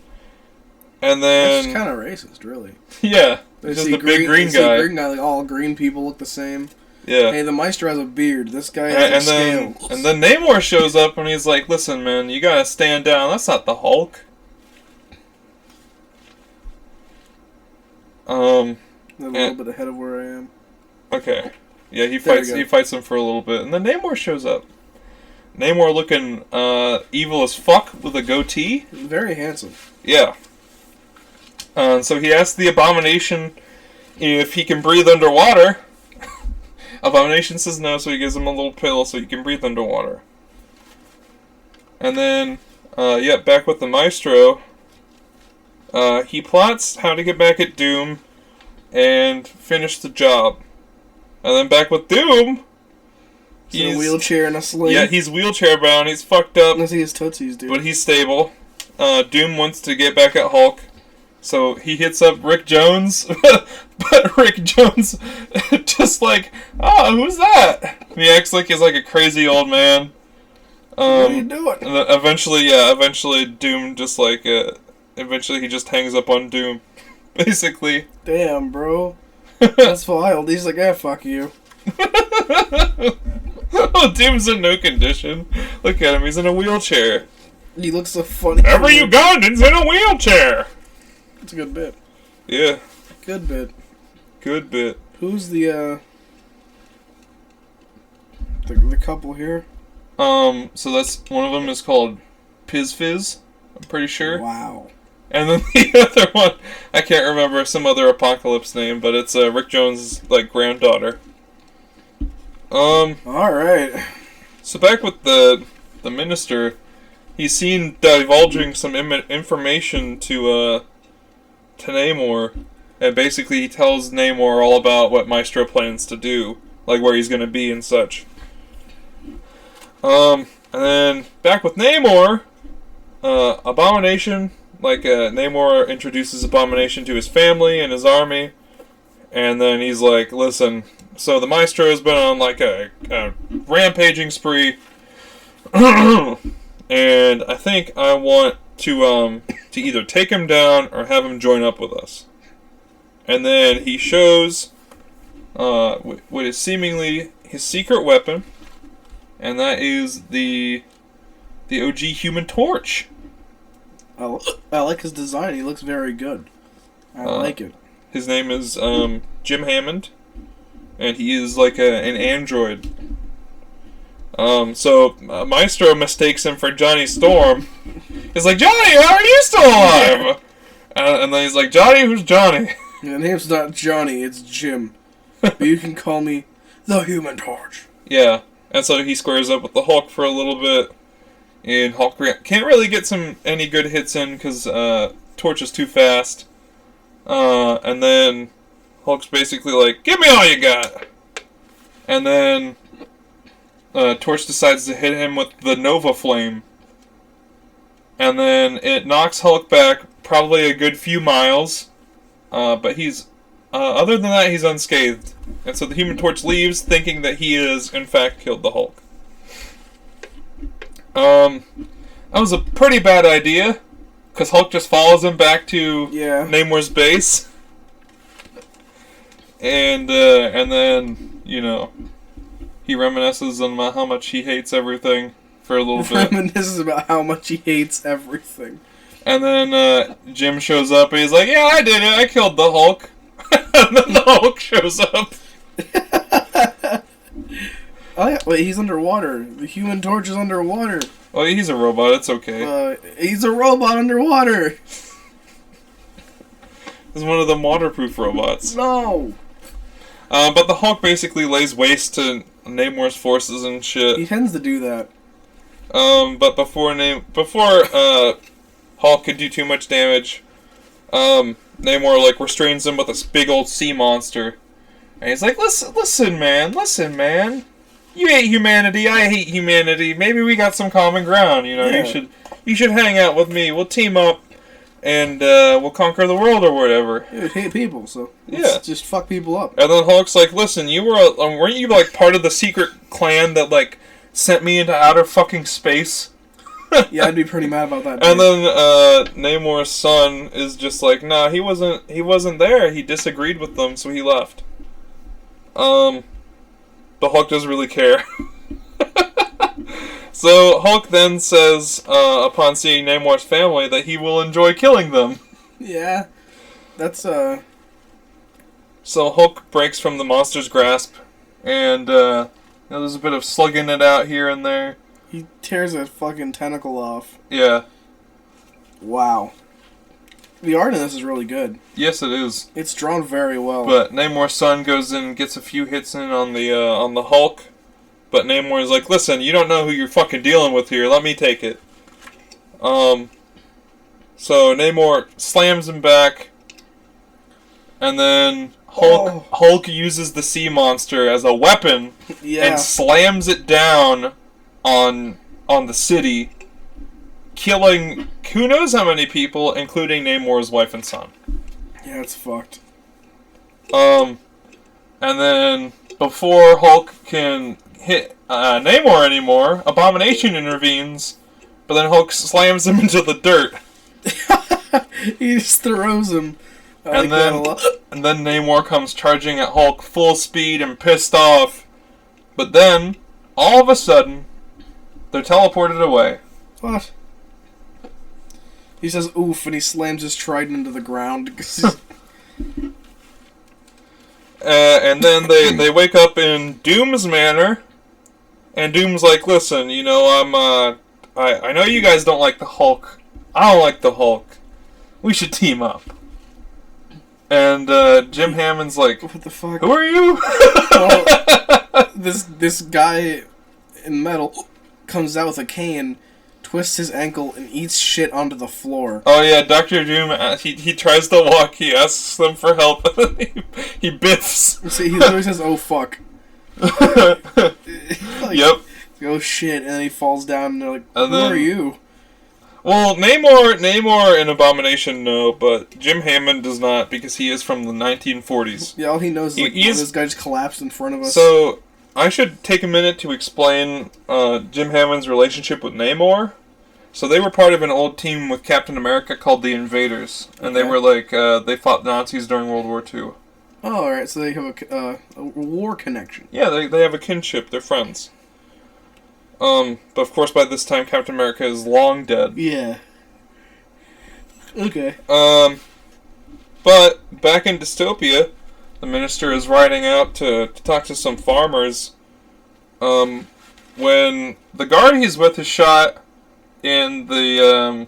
And then that's kind of racist, really. Yeah, it's just the big green guy. Green guy, all green people look the same. Yeah. Hey, the Maestro has a beard. This guy has scales. And then Namor shows up and he's like, "Listen, man, you gotta stand down. That's not the Hulk." A little bit ahead of where I am. Okay. Yeah, he fights him for a little bit, and then Namor shows up. Namor looking evil as fuck with a goatee. Very handsome. Yeah. So he asks the Abomination if he can breathe underwater. Abomination says no, so he gives him a little pill so he can breathe underwater. And then, back with the Maestro. He plots how to get back at Doom and finish the job. And then back with Doom. He's in a wheelchair and a sling. Yeah, he's wheelchair bound. He's fucked up. Let's see his tootsies, dude. But he's stable. Doom wants to get back at Hulk. So he hits up Rick Jones. But Rick Jones just like, "Oh, who's that?" And he acts like he's like a crazy old man. What are you doing? And eventually Doom just eventually he just hangs up on Doom. Basically. Damn, bro. That's wild. He's like, fuck you. Oh, Doom's in no condition. Look at him, he's in a wheelchair. He looks so funny. Every Ugandan's in a wheelchair! It's a good bit. Yeah. Good bit. Good bit. Who's the couple here? So that's, one of them is called Piz Fizz, I'm pretty sure. Wow. And then the other one, I can't remember some other Apocalypse name, but it's Rick Jones' like granddaughter. All right. So back with the minister, he's seen divulging some information to Namor, and basically he tells Namor all about what Maestro plans to do, like where he's gonna be and such. And then back with Namor, Abomination, Namor introduces Abomination to his family and his army, and then he's like, listen, so the Maestro has been on like a rampaging spree, and I think I want to either take him down or have him join up with us. And then he shows what is seemingly his secret weapon, and that is the OG Human Torch. I like his design. He looks very good. I like it. His name is Jim Hammond, and he is like an android. So Maestro mistakes him for Johnny Storm. He's like, Johnny, how are you still alive? And then he's like, Johnny, who's Johnny? The name's not Johnny, it's Jim. But you can call me the Human Torch. Yeah, and so he squares up with the Hulk for a little bit, and Hulk can't really get any good hits in because Torch is too fast. And then Hulk's basically like, give me all you got! And then Torch decides to hit him with the Nova Flame. And then it knocks Hulk back probably a good few miles. But he's, other than that, he's unscathed. And so the Human Torch leaves, thinking that he has, in fact, killed the Hulk. That was a pretty bad idea, because Hulk just follows him back to Namor's base. And then, he reminisces on how much he hates everything for a little bit. Reminisces about how much he hates everything. And then Jim shows up and he's like, yeah, I did it. I killed the Hulk. And then the Hulk shows up. Oh yeah, wait, he's underwater. The Human Torch is underwater. Well, he's a robot. It's okay. He's a robot underwater. He's one of them waterproof robots. No. But the Hulk basically lays waste to Namor's forces and shit. He tends to do that. But before Hulk could do too much damage, Namor restrains him with this big old sea monster, and he's like, listen, man, you hate humanity, I hate humanity. Maybe we got some common ground. Yeah. You should hang out with me. We'll team up, and we'll conquer the world or whatever. Yeah, we hate people, so let's just fuck people up. And then Hulk's like, listen, weren't you part of the secret clan that sent me into outer fucking space? Yeah, I'd be pretty mad about that. And then Namor's son is just like, nah, he wasn't there. He disagreed with them, so he left. The Hulk doesn't really care. So Hulk then says, upon seeing Namor's family, that he will enjoy killing them. Yeah, that's So Hulk breaks from the monster's grasp, and there's a bit of slugging it out here and there. He tears a fucking tentacle off. Yeah. Wow. The art in this is really good. Yes, it is. It's drawn very well. But Namor's son goes in and gets a few hits in on the Hulk. But Namor is like, listen, you don't know who you're fucking dealing with here. Let me take it. So Namor slams him back. And then Hulk uses the sea monster as a weapon. And slams it down on the city, killing who knows how many people, including Namor's wife and son. Yeah, it's fucked. And then before Hulk can hit Namor anymore, Abomination intervenes, but then Hulk slams him into the dirt. He just throws him. And then Namor comes charging at Hulk full speed and pissed off. But then, all of a sudden, they're teleported away. What? He says oof and he slams his trident into the ground. And then they wake up in Doom's manor. And Doom's like, listen, I know you guys don't like the Hulk. I don't like the Hulk. We should team up. And Jim Hammond's like, What the fuck? who are you? Well, this guy in metal comes out with a cane, twists his ankle, and eats shit onto the floor. Oh yeah, Dr. Doom, he tries to walk, he asks them for help, he biffs. See, he literally says, oh fuck. Like, yep. Oh shit, and then he falls down, and they're like, And who then- are you? Well, Namor and Abomination know, but Jim Hammond does not, because he is from the 1940s. Yeah, all he knows is, like, He is- this guy just collapsed in front of us. So, I should take a minute to explain Jim Hammond's relationship with Namor. So they were part of an old team with Captain America called the Invaders, and they Okay. were like, they fought Nazis during World War II. Oh, alright, so they have a war connection. Yeah, they have a kinship, they're friends. But of course by this time Captain America is long dead. Yeah. Okay. But back in Dystopia, the Minister is riding out to talk to some farmers, when the guard he's with is shot, and the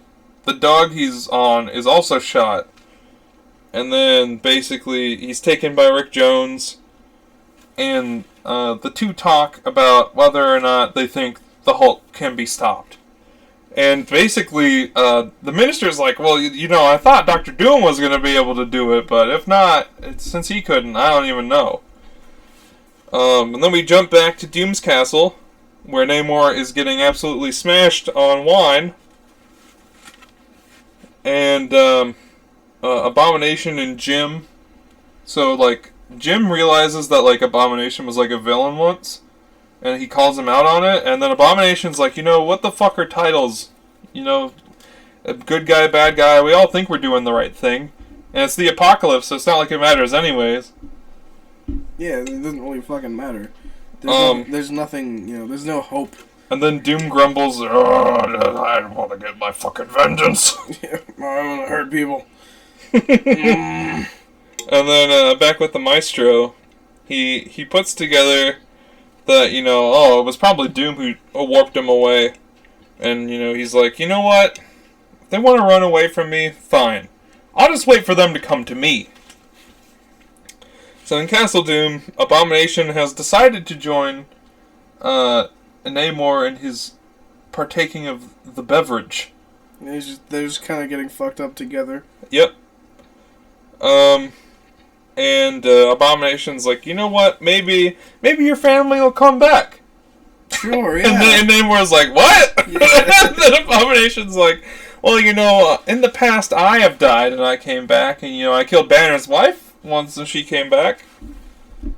dog he's on is also shot. And then, basically, he's taken by Rick Jones, and the two talk about whether or not they think the Hulk can be stopped. And basically, the Minister's like, well, I thought Dr. Doom was going to be able to do it, but if not, since he couldn't, I don't even know. And then we jump back to Doom's castle, where Namor is getting absolutely smashed on wine. And, Abomination and Jim. So, like, Jim realizes that, like, Abomination was, like, a villain once. And he calls him out on it. And then Abomination's like, what the fuck are titles? A good guy, bad guy. We all think we're doing the right thing. And it's the apocalypse, so it's not like it matters anyways. Yeah, it doesn't really fucking matter. There's nothing, there's no hope. And then Doom grumbles, I want to get my fucking vengeance. Yeah, I want to hurt people. And then back with the Maestro, he puts together that, it was probably Doom who warped him away. And, he's like, you know what? If they want to run away from me, fine. I'll just wait for them to come to me. So in Castle Doom, Abomination has decided to join Namor in his partaking of the beverage. They're just kind of getting fucked up together. Yep. And Abomination's like, you know what? Maybe your family will come back. Sure, yeah. And Namor's like, what? Yeah. And then Abomination's like, well, in the past I have died and I came back, and I killed Banner's wife once and she came back.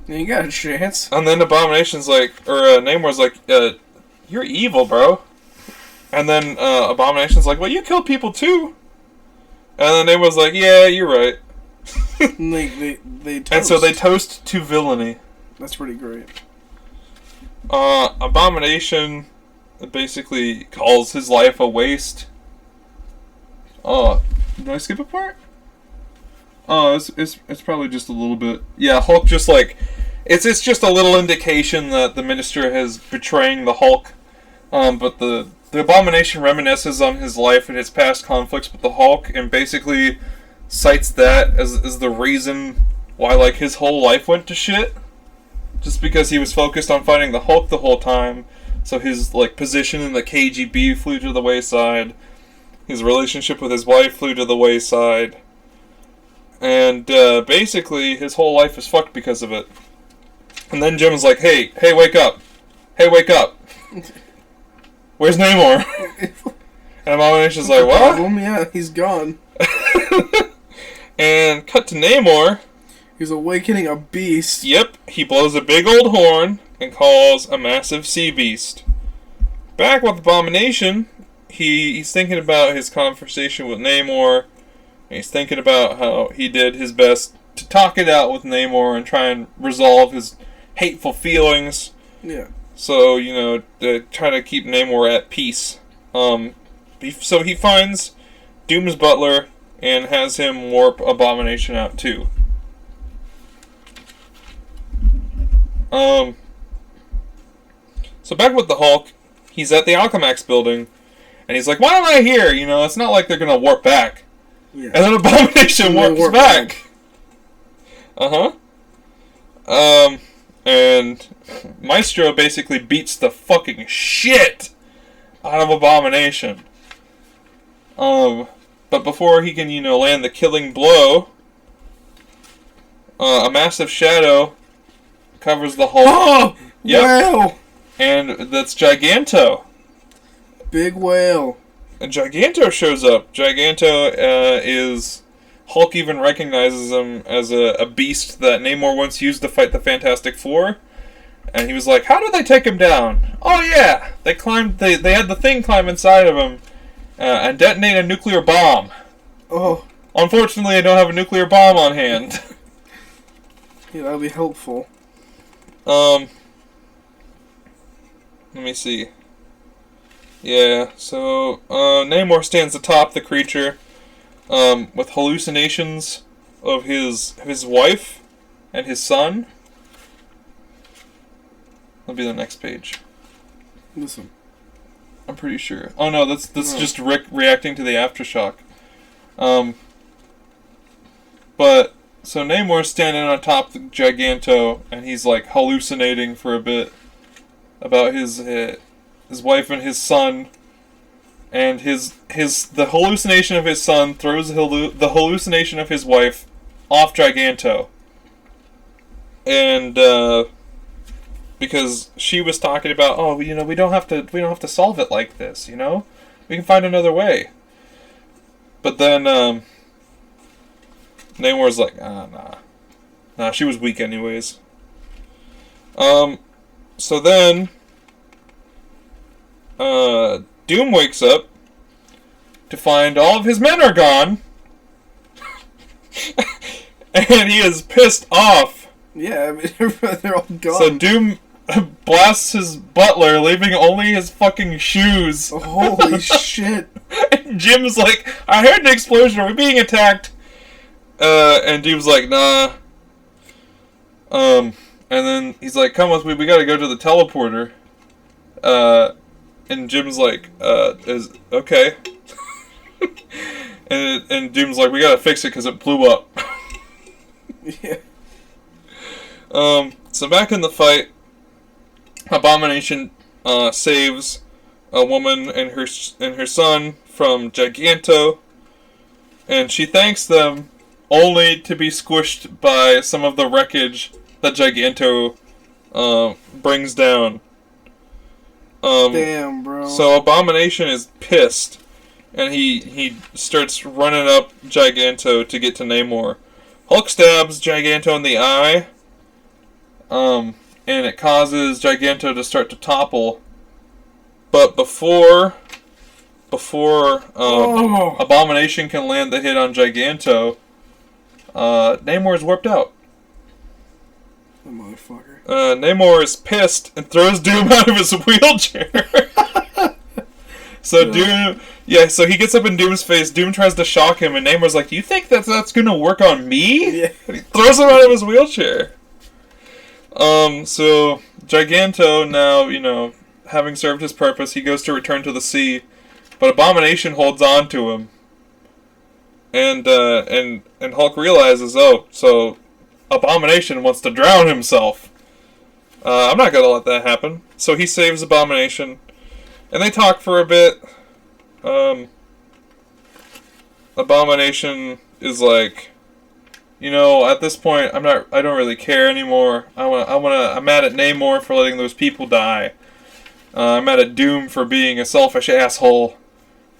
You got a chance. And then Abomination's like, or Namor's like, you're evil, bro. And then Abomination's like, well, you killed people too. And then Namor's like, yeah, you're right. And they toast. And so they toast to villainy. That's pretty great. Abomination basically calls his life a waste. Oh, did I skip a part? Oh, it's probably just a little bit. Yeah, Hulk just like, it's just a little indication that the Minister is betraying the Hulk. But the Abomination reminisces on his life and his past conflicts with the Hulk, and basically cites that as the reason why, like, his whole life went to shit. Just because he was focused on fighting the Hulk the whole time, so his, like, position in the KGB flew to the wayside. His relationship with his wife flew to the wayside. And, basically, his whole life is fucked because of it. And then Jim's like, hey, wake up. Hey, wake up. Where's Namor? And Abomination's like, what? Problem? Yeah, he's gone. And cut to Namor. He's awakening a beast. Yep, he blows a big old horn and calls a massive sea beast. Back with Abomination, he's thinking about his conversation with Namor. And he's thinking about how he did his best to talk it out with Namor and try and resolve his hateful feelings. Yeah. So, to try to keep Namor at peace. So he finds Doom's butler and has him warp Abomination out too. So back with the Hulk, he's at the Alchemax building, and he's like, why am I here? It's not like they're gonna warp back. Yeah. And then Abomination warps back. And Maestro basically beats the fucking shit out of Abomination. But before he can, land the killing blow, a massive shadow covers the Hulk. Oh! Yep. Wow! And that's Giganto. Big whale. And Giganto shows up. Giganto is... Hulk even recognizes him as a beast that Namor once used to fight the Fantastic Four. And he was like, how did they take him down? Oh yeah! They had the thing climb inside of him and detonate a nuclear bomb. Oh. Unfortunately, I don't have a nuclear bomb on hand. Yeah, that would be helpful. Let me see. Yeah, so Namor stands atop the creature with hallucinations of his wife and his son. That'll be the next page. Listen. I'm pretty sure. Oh no, that's just Rick reacting to the aftershock. But so Namor's standing on top of Giganto, and he's like hallucinating for a bit about his wife and his son, and the hallucination of his son throws the hallucination of his wife off Giganto, and because she was talking about, oh, we don't have to solve it like this, we can find another way. But then Namor's like, nah, she was weak anyways. So then Doom wakes up to find all of his men are gone. And he is pissed off. Yeah, I mean, they're all gone. So Doom blasts his butler, leaving only his fucking shoes. Holy shit. And Jim's like, I heard an explosion, are we being attacked? And Doom's like, nah. And then he's like, come with me, we gotta go to the teleporter. And Jim's like, is okay. and Doom's like, we gotta fix it because it blew up. Yeah. So back in the fight, Abomination saves a woman and her son from Giganto, and she thanks them only to be squished by some of the wreckage that Giganto brings down. Damn, bro. So Abomination is pissed, and he starts running up Giganto to get to Namor. Hulk stabs Giganto in the eye, and it causes Giganto to start to topple. But before Abomination can land the hit on Giganto, Namor's warped out. The motherfucker. Namor is pissed and throws Doom out of his wheelchair. So so he gets up in Doom's face. Doom tries to shock him, and Namor's like, "You think that's gonna work on me?" Yeah. And he throws him out of his wheelchair. So Giganto now, having served his purpose, he goes to return to the sea, but Abomination holds on to him. And Hulk realizes, so Abomination wants to drown himself. I'm not gonna let that happen. So he saves Abomination, and they talk for a bit. Abomination is like, at this point, I don't really care anymore. I'm mad at Namor for letting those people die. I'm mad at Doom for being a selfish asshole.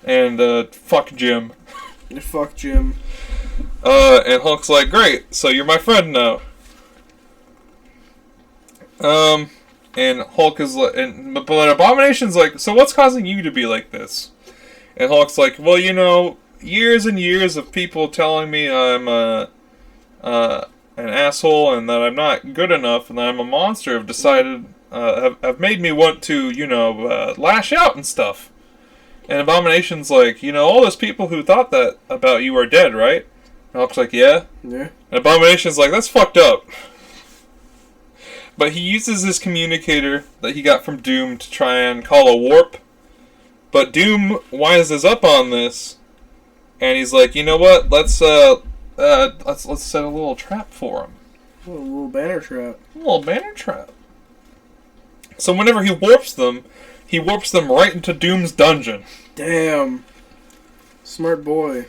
And, fuck Jim. Fuck Jim. And Hulk's like, great, so you're my friend now. And Hulk is like, but Abomination's like, so what's causing you to be like this? And Hulk's like, well, years and years of people telling me I'm an asshole and that I'm not good enough and that I'm a monster have decided, have made me want to, lash out and stuff. And Abomination's like, all those people who thought that about you are dead, right? And Hulk's like, yeah. Yeah. And Abomination's like, that's fucked up. But he uses his communicator that he got from Doom to try and call a warp. But Doom wises up on this And he's like, you know what? Let's set a little trap for him. A little banner trap. A little banner trap. So whenever he warps them right into Doom's dungeon. Damn. Smart boy.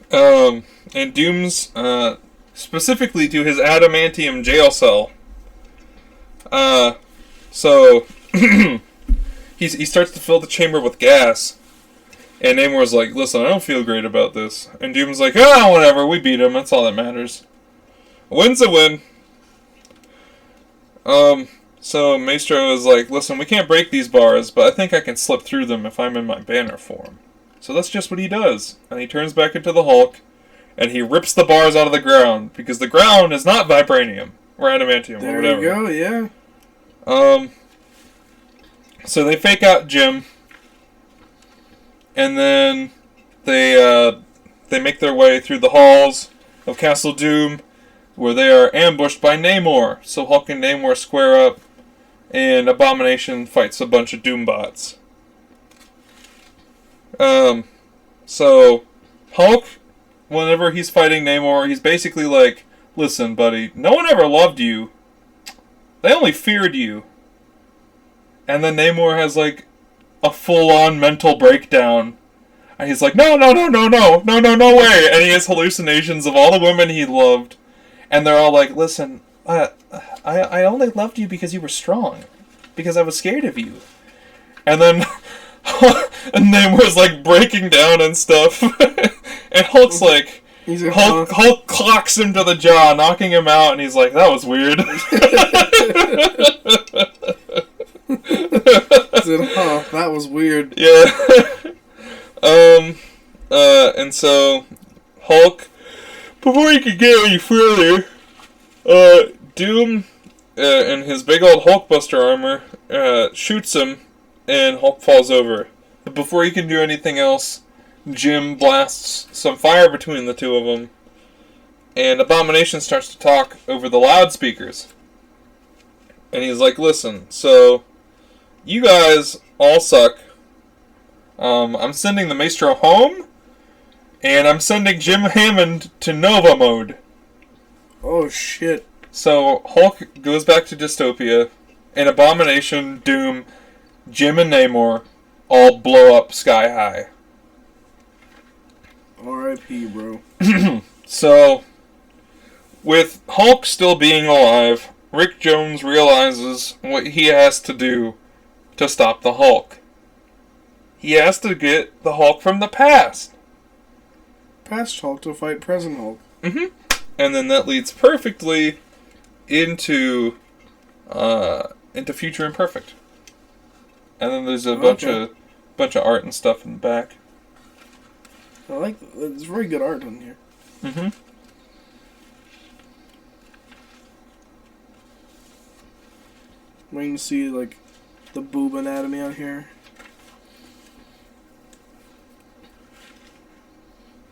And Doom's, specifically to his adamantium jail cell. So, he starts to fill the chamber with gas. And Namor's like, listen, I don't feel great about this. And Doom's like, whatever, we beat him, that's all that matters. A win's a win. So Maestro is like, listen, we can't break these bars, but I think I can slip through them if I'm in my banner form. So that's just what he does. And he turns back into the Hulk, and he rips the bars out of the ground, because the ground is not vibranium, or adamantium, or whatever. There you go, yeah. So they fake out Jim, and then they make their way through the halls of Castle Doom, where they are ambushed by Namor. So Hulk and Namor square up, and Abomination fights a bunch of Doombots. So Hulk, whenever he's fighting Namor, he's basically like, listen, buddy, no one ever loved you. They only feared you. And then Namor has like a full-on mental breakdown. And he's like, no way. And he has hallucinations of all the women he loved. And they're all like, listen, I only loved you because you were strong. Because I was scared of you. And then and Namor's like breaking down and stuff. And Hulk's like, Hulk clocks him to the jaw, knocking him out, and he's like, that was weird. That was weird. Yeah. And so Hulk, before he could get any further, Doom, in his big old Hulkbuster armor, shoots him, and Hulk falls over. But before he can do anything else, Jim blasts some fire between the two of them, and Abomination starts to talk over the loudspeakers. And he's like, listen, so, you guys all suck. I'm sending the Maestro home, and I'm sending Jim Hammond to Nova mode. Oh, shit. So, Hulk goes back to Dystopia, and Abomination, Doom, Jim, and Namor all blow up sky high. R.I.P., bro. So, with Hulk still being alive, Rick Jones realizes what he has to do to stop the Hulk. He has to get the Hulk from the past. Past Hulk to fight present Hulk. Mm-hmm. And then that leads perfectly into Future Imperfect. And then there's a bunch of art and stuff in the back. I like it's very good art on here. Mm-hmm. Waiting to see like the boob anatomy on here.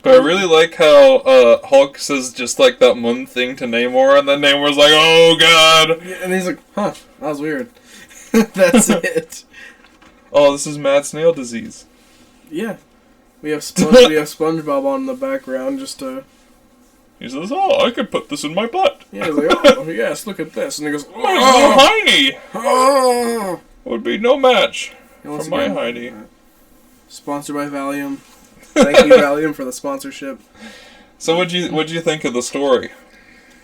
But I really like how Hulk says just like that one thing to Namor, and then Namor's like, "Oh God!" Yeah, and he's like, "Huh, that was weird." That's it. Oh, this is mad snail disease. Yeah, we have SpongeBob on in the background just to. He says, "Oh, I could put this in my butt." Yeah, he's like, "Oh yes, look at this," and he goes, "My hiney oh, would be no match for my hiney." Sponsored by Valium. Thank you, Valium, for the sponsorship. So, what'd you think of the story?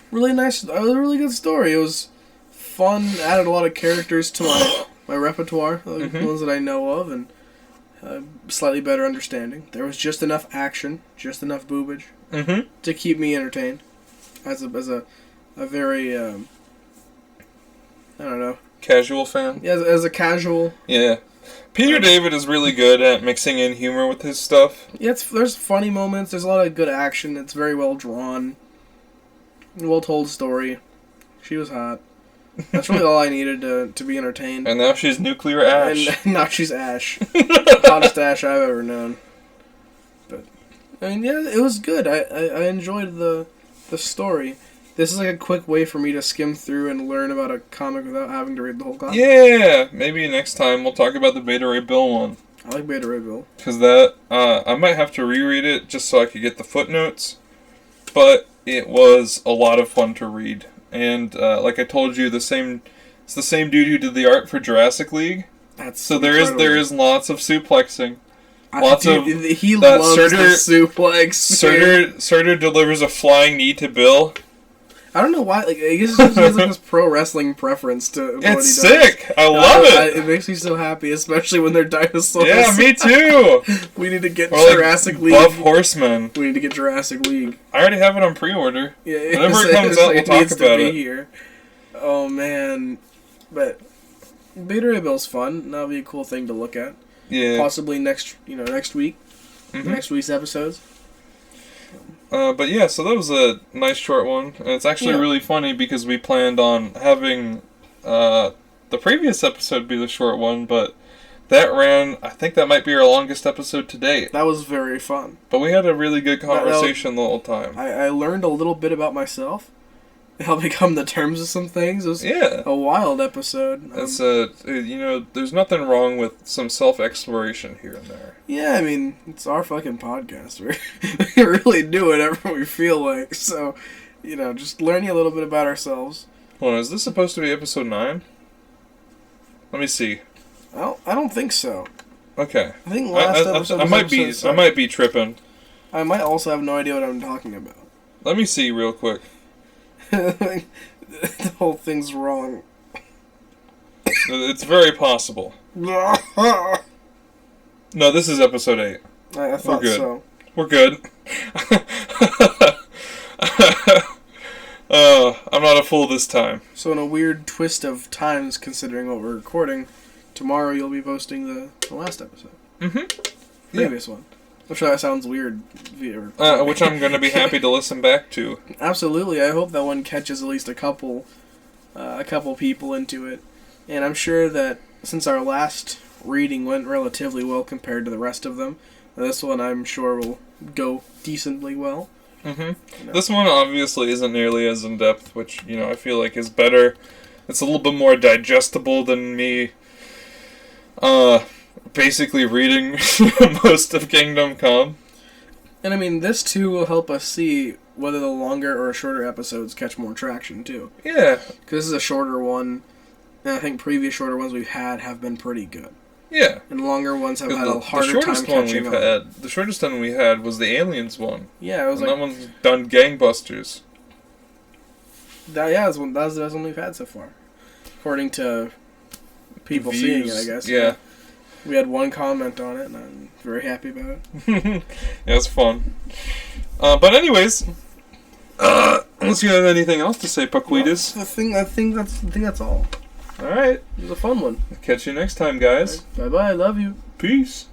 Really nice. It was a really good story. It was fun. Added a lot of characters to my repertoire, the ones that I know of, and slightly better understanding. There was just enough action, just enough boobage to keep me entertained. As a very I don't know, casual fan. Yeah, as a casual. Yeah. Peter David is really good at mixing in humor with his stuff. Yeah, there's funny moments. There's a lot of good action. It's very well drawn. Well told story. She was hot. That's really all I needed to be entertained. And now she's Nuclear Ash. And now she's Ash. Hottest Ash I've ever known. But I mean, yeah, it was good. I enjoyed the story. This is like a quick way for me to skim through and learn about a comic without having to read the whole comic. Yeah, maybe next time we'll talk about the Beta Ray Bill one. I like Beta Ray Bill. Because that, I might have to reread it just so I could get the footnotes. But it was a lot of fun to read. And like I told you, it's the same dude who did the art for Jurassic League. So there is lots of suplexing. He loves the suplex. Surtur delivers a flying knee to Bill. I don't know why. Like, I guess it's just like this pro wrestling preference to what he does. It's sick. I love it. It makes me so happy, especially when they're dinosaurs. Yeah, me too. We need to get or Jurassic like League. Buff Horsemen. We need to get Jurassic League. I already have it on pre-order. Yeah, whenever it comes out, we'll talk about it. Here. Oh man, but Beta Ray Bill's fun. That'll be a cool thing to look at. Yeah. Possibly next week. Mm-hmm. Next week's episodes. But yeah, so that was a nice short one, and it's actually really funny because we planned on having the previous episode be the short one, but that ran. I think that might be our longest episode to date. That was very fun. But we had a really good conversation the whole time. I learned a little bit about myself. It helped me come to terms with some things. It was a wild episode. It's there's nothing wrong with some self-exploration here and there. Yeah, I mean, it's our fucking podcast. We really do whatever we feel like. So, just learning a little bit about ourselves. Hold on, is this supposed to be episode 9? Let me see. Well, I don't think so. Okay. I think last episode I might be tripping. I might also have no idea what I'm talking about. Let me see real quick. The whole thing's wrong. It's very possible. No, this is episode 8. I thought so. We're good. I'm not a fool this time. So in a weird twist of times, considering what we're recording, tomorrow you'll be posting the last episode. Mm-hmm. Previous one. I'm sure that sounds weird. Which I'm going to be happy to listen back to. Absolutely. I hope that one catches at least a couple people into it. And I'm sure that since our last reading went relatively well compared to the rest of them, this one I'm sure will go decently well. Mm-hmm. This one obviously isn't nearly as in-depth, which, I feel like is better. It's a little bit more digestible than me basically reading most of Kingdom Come. And I mean, this too will help us see whether the longer or shorter episodes catch more traction too. Yeah. Because this is a shorter one, and I think previous shorter ones we've had have been pretty good. Yeah. And longer ones have had a harder time catching on. The shortest one we had was the Aliens one. Yeah, it was that one's done gangbusters. That was the best one we've had so far. According to people seeing it, I guess. Yeah. We had one comment on it, and I'm very happy about it. Yeah, it's fun. But anyways, unless you have anything else to say, Paquitas. I think that's all. All right. It was a fun one. Catch you next time, guys. Bye bye. Love you. Peace.